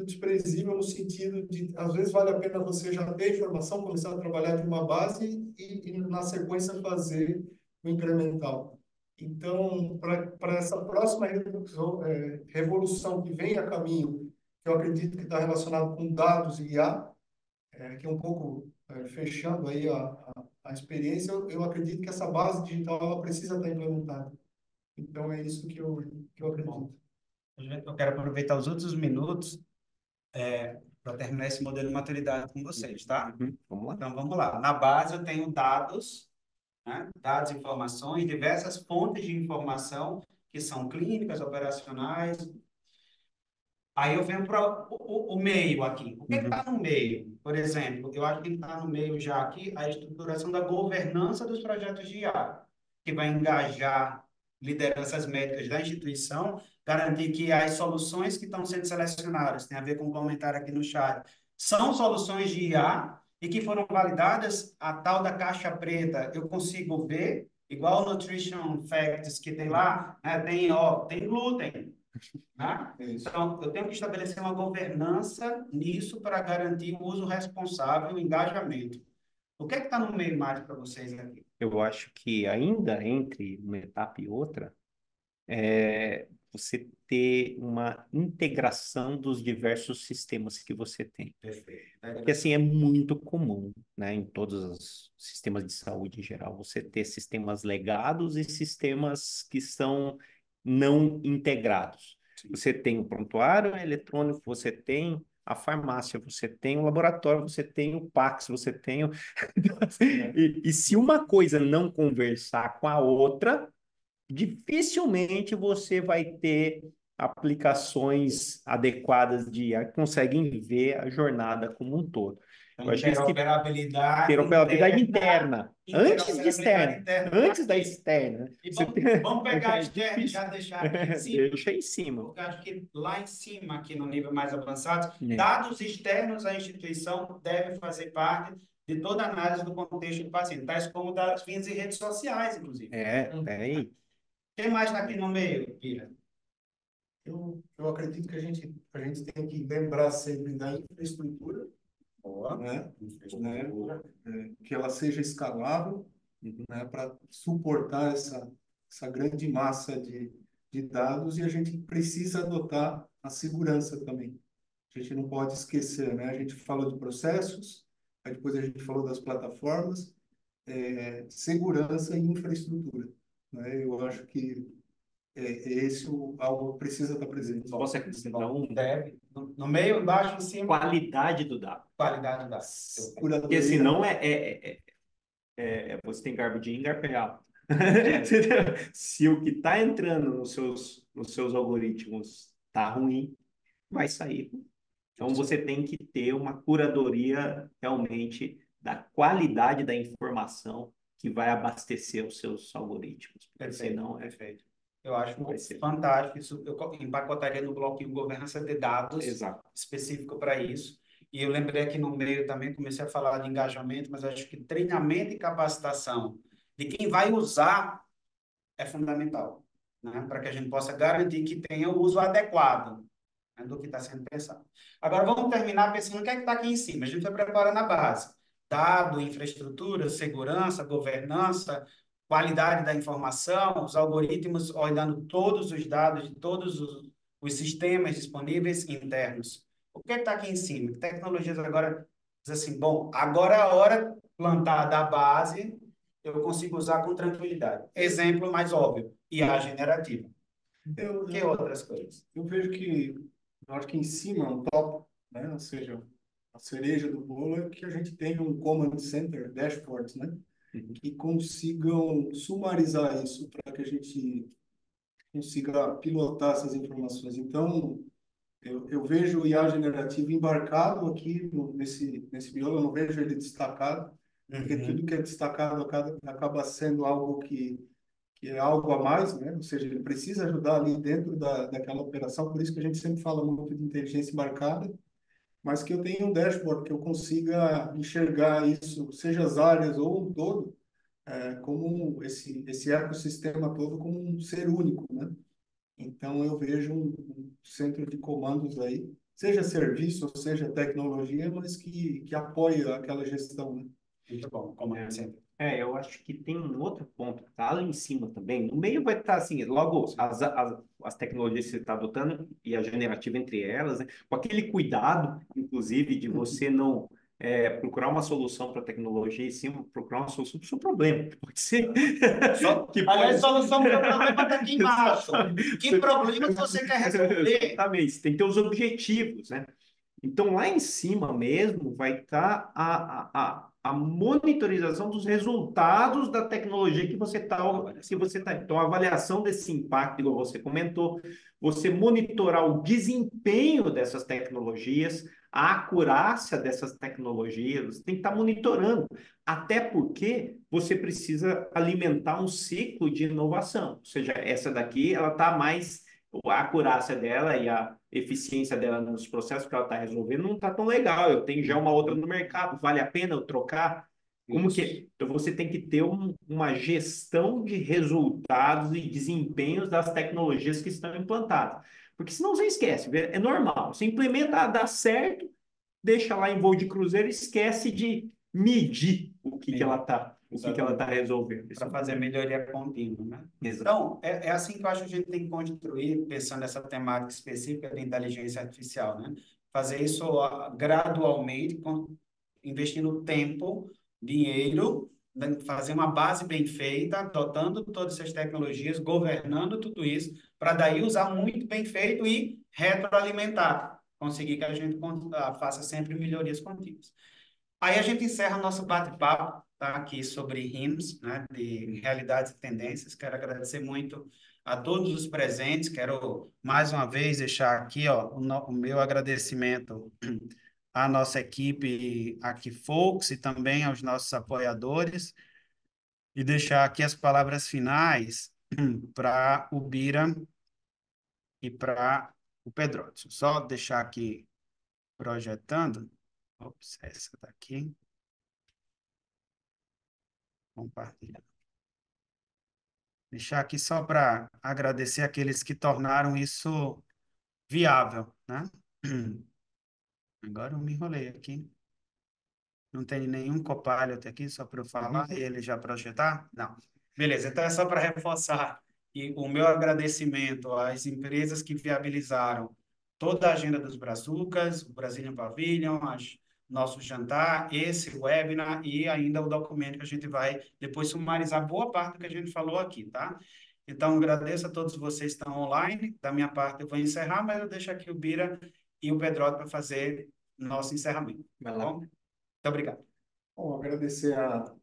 desprezível no sentido de, às vezes, vale a pena você já ter informação, começar a trabalhar de uma base e na sequência, fazer o incremental. Então, para essa próxima revolução que vem a caminho, que eu acredito que está relacionado com dados e IA, que é um pouco fechando aí a experiência, eu acredito que essa base digital ela precisa estar implementada. Então, é isso que eu acredito.
Eu quero aproveitar os outros minutos para terminar esse modelo de maturidade com vocês, tá?
Vamos lá.
Então, vamos lá. Na base, eu tenho dados, né? Dados, informações, diversas fontes de informação, que são clínicas, operacionais. Aí eu venho para o meio aqui. O que está no meio? Por exemplo, eu acho que está no meio já aqui a estruturação da governança dos projetos de IA, que vai engajar lideranças médicas da instituição, garantir que as soluções que estão sendo selecionadas, tem a ver com o comentário aqui no chat, são soluções de IA e que foram validadas, a tal da caixa preta, eu consigo ver, igual o Nutrition Facts que tem lá, né? Tem glúten, né? Então, eu tenho que estabelecer uma governança nisso para garantir o uso responsável e o engajamento. O que é que está no meio mais para vocês aqui?
Eu acho que ainda entre uma etapa e outra, você ter uma integração dos diversos sistemas que você tem.
Perfeito.
Porque assim é muito comum, né, em todos os sistemas de saúde em geral, você ter sistemas legados e sistemas que são não integrados. Você tem o prontuário eletrônico, você tem a farmácia, você tem o laboratório, você tem o Pax, você tem o... e se uma coisa não conversar com a outra, dificilmente você vai ter aplicações adequadas de IA que conseguem ver a jornada como um todo. Eu acho que interoperabilidade interna, antes de externa, antes da externa.
E vamos pegar a externa e
difícil.
já deixar aqui em cima.
Deixa em cima.
Porque eu acho que lá em cima, aqui no nível mais avançado,
É.
dados externos à instituição devem fazer parte de toda a análise do contexto do paciente, tais como dados vindos em redes sociais, inclusive.
Aí.
Quem mais está aqui no meio, Pira?
Eu acredito que a gente tem que lembrar sempre da infraestrutura,
Boa.
né? Que ela seja escalável, né? Para suportar essa grande massa de dados, e a gente precisa adotar a segurança também. A gente não pode esquecer, né? A gente falou de processos, aí depois a gente falou das plataformas, segurança e infraestrutura, né? Eu acho que esse algo precisa estar presente.
Posso acrescentar um?
Deve. No meio, embaixo, em cima.
Qualidade do dado.
Qualidade do dados.
Porque senão você tem garbage in, garbage out. Se o que está entrando nos seus algoritmos está ruim, vai sair. Então, você tem que ter uma curadoria realmente da qualidade da informação que vai abastecer os seus algoritmos.
Perfeito,
Senão,
perfeito. Eu acho
vai ser.
fantástico. Isso eu empacotaria no bloquinho governança de dados
Exato.
específico para isso. E eu lembrei aqui no meio também, comecei a falar de engajamento, mas acho que treinamento e capacitação de quem vai usar é fundamental, né? Para que a gente possa garantir que tenha o uso adequado, né, do que está sendo pensado. Agora, vamos terminar pensando o que é que está aqui em cima. A gente vai preparando a base. Dado, infraestrutura, segurança, governança, qualidade da informação, os algoritmos olhando todos os dados de todos os sistemas disponíveis internos. O que está aqui em cima? Que tecnologias agora, diz assim, bom, agora é a hora de plantar da base, eu consigo usar com tranquilidade. Exemplo mais óbvio, IA generativa. Que outras coisas?
Eu vejo que, eu acho que em cima, no top, né, ou seja, a cereja do bolo é que a gente tenha um command center, dashboards, né, que consigam sumarizar isso para que a gente consiga pilotar essas informações. Então, eu vejo o IA generativo embarcado aqui nesse miolo, eu não vejo ele destacado, porque tudo que é destacado acaba sendo algo que é algo a mais, né? Ou seja, ele precisa ajudar ali dentro daquela operação, por isso que a gente sempre fala muito de inteligência embarcada, mas que eu tenha um dashboard que eu consiga enxergar isso, seja as áreas ou um todo, como esse ecossistema todo como um ser único, né? Então, eu vejo um centro de comandos aí, seja serviço ou seja tecnologia, mas que apoia aquela gestão, né?
Muito bom, como é sempre.
Eu acho que tem um outro ponto que está lá em cima também. No meio vai estar assim, logo as tecnologias que você está adotando e a generativa entre elas, né? Com aquele cuidado, inclusive, de você não procurar uma solução para a tecnologia e sim procurar uma solução para o seu problema. Pode ser.
Aliás, solução para o problema está aqui embaixo. Que problemas você quer resolver?
Exatamente, você tem que ter os objetivos, né? Então, lá em cima mesmo vai estar a monitorização dos resultados da tecnologia que você está. Então, a avaliação desse impacto, igual você comentou, você monitorar o desempenho dessas tecnologias, a acurácia dessas tecnologias, você tem que estar monitorando. Até porque você precisa alimentar um ciclo de inovação. Ou seja, essa daqui, ela está mais... A acurácia dela e a eficiência dela nos processos que ela está resolvendo não está tão legal. Eu tenho já uma outra no mercado, vale a pena eu trocar? Como que? Então você tem que ter uma gestão de resultados e desempenhos das tecnologias que estão implantadas. Porque senão você esquece, é normal. Você implementa, dá certo, deixa lá em voo de cruzeiro e esquece de medir o que ela está resolvendo.
Para fazer melhoria contínua, né?
Exato.
Então, é assim que eu acho que a gente tem que construir, pensando nessa temática específica de inteligência artificial, né? Fazer isso gradualmente, investindo tempo, dinheiro, né? Fazer uma base bem feita, adotando todas essas tecnologias, governando tudo isso, para daí usar muito bem feito e retroalimentar conseguir que a gente faça sempre melhorias contínuas. Aí a gente encerra nosso bate-papo, tá, aqui sobre RIMS, né, de realidades e tendências. Quero agradecer muito a todos os presentes. Quero mais uma vez deixar aqui, ó, o meu agradecimento à nossa equipe aqui, Folks, e também aos nossos apoiadores, e deixar aqui as palavras finais para o Bira e para o Pedrotti. Só deixar aqui projetando. Ops, essa daqui. Compartilhar. Deixar aqui só para agradecer aqueles que tornaram isso viável, né? Agora eu me enrolei aqui. Não tem nenhum Copilot aqui, só para eu falar e ele já projetar? Não. Beleza, então é só para reforçar e o meu agradecimento às empresas que viabilizaram toda a agenda dos Brazucas, o Brazilian Pavilion, nosso jantar, esse webinar e ainda o documento que a gente vai depois sumarizar boa parte do que a gente falou aqui, tá? Então, agradeço a todos vocês que estão online. Da minha parte, eu vou encerrar, mas eu deixo aqui o Bira e o Pedroto para fazer nosso encerramento.
Vai
Tá
lá.
bom? Muito obrigado.
Bom, agradecer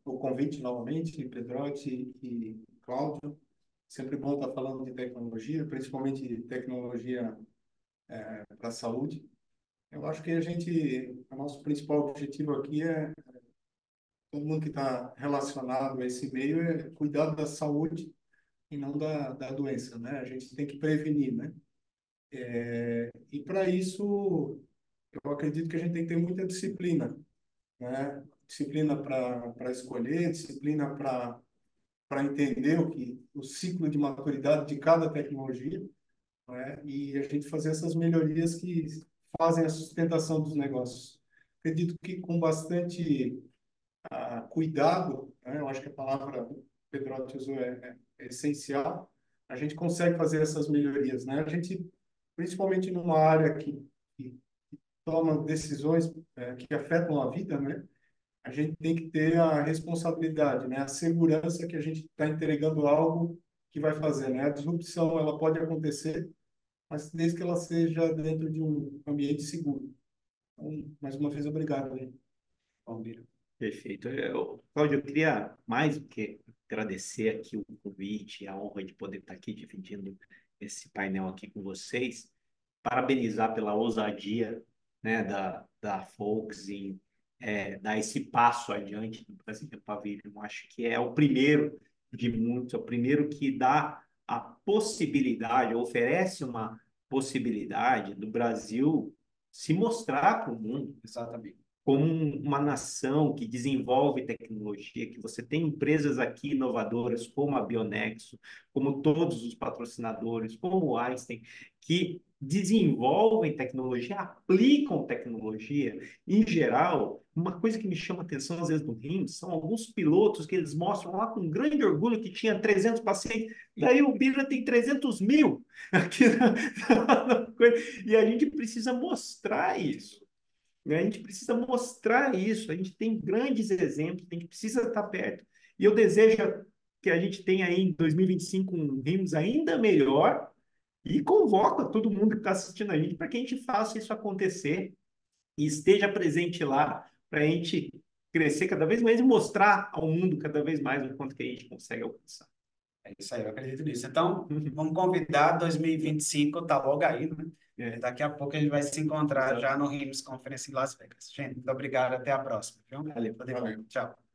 o convite novamente, Pedrotti e Cláudio. Sempre bom estar falando de tecnologia, principalmente de tecnologia para a saúde. Eu acho que o nosso principal objetivo aqui é todo mundo que está relacionado a esse meio é cuidar da saúde e não da doença, né? A gente tem que prevenir, né? E para isso, eu acredito que a gente tem que ter muita disciplina, né? Disciplina para escolher, disciplina para entender o ciclo de maturidade de cada tecnologia, né? E a gente fazer essas melhorias que fazem a sustentação dos negócios. Acredito que com bastante cuidado, né? Eu acho que a palavra que o Pedrotti usou é essencial, a gente consegue fazer essas melhorias, né? A gente, principalmente numa área que toma decisões que afetam a vida, né? A gente tem que ter a responsabilidade, né? A segurança que a gente está entregando algo que vai fazer, né? A disrupção, ela pode acontecer, mas desde que ela seja dentro de um ambiente seguro. Então, mais uma vez, obrigado aí.
Palmeira.
Perfeito. Cláudio, eu queria mais do que agradecer aqui o convite, a honra de poder estar aqui dividindo esse painel aqui com vocês, parabenizar pela ousadia, né, da Folks em dar esse passo adiante no Brasil Pavilion. Acho que é o primeiro de muitos, é o primeiro que dá a possibilidade, oferece uma possibilidade do Brasil se mostrar para o mundo
Exatamente.
como uma nação que desenvolve tecnologia, que você tem empresas aqui inovadoras como a Bionexo, como todos os patrocinadores, como o Einstein, que desenvolvem tecnologia, aplicam tecnologia. Em geral, uma coisa que me chama atenção às vezes no RIMS são alguns pilotos que eles mostram lá com grande orgulho que tinha 300 pacientes, daí o Bira tem 300 mil aqui na coisa. E a gente precisa mostrar isso. A gente precisa mostrar isso, a gente tem grandes exemplos, a gente precisa estar perto. E eu desejo que a gente tenha aí em 2025 um RIMS ainda melhor e convoco todo mundo que está assistindo a gente para que a gente faça isso acontecer e esteja presente lá para a gente crescer cada vez mais e mostrar ao mundo cada vez mais o quanto que a gente consegue alcançar.
É isso aí, eu acredito nisso. Então, vamos convidar 2025, tá logo aí, né? Daqui a pouco a gente vai se encontrar já no RIMS Conference em Las Vegas. Gente, muito obrigado, até a próxima. Viu?
Valeu.
Tudo de bom. Tchau.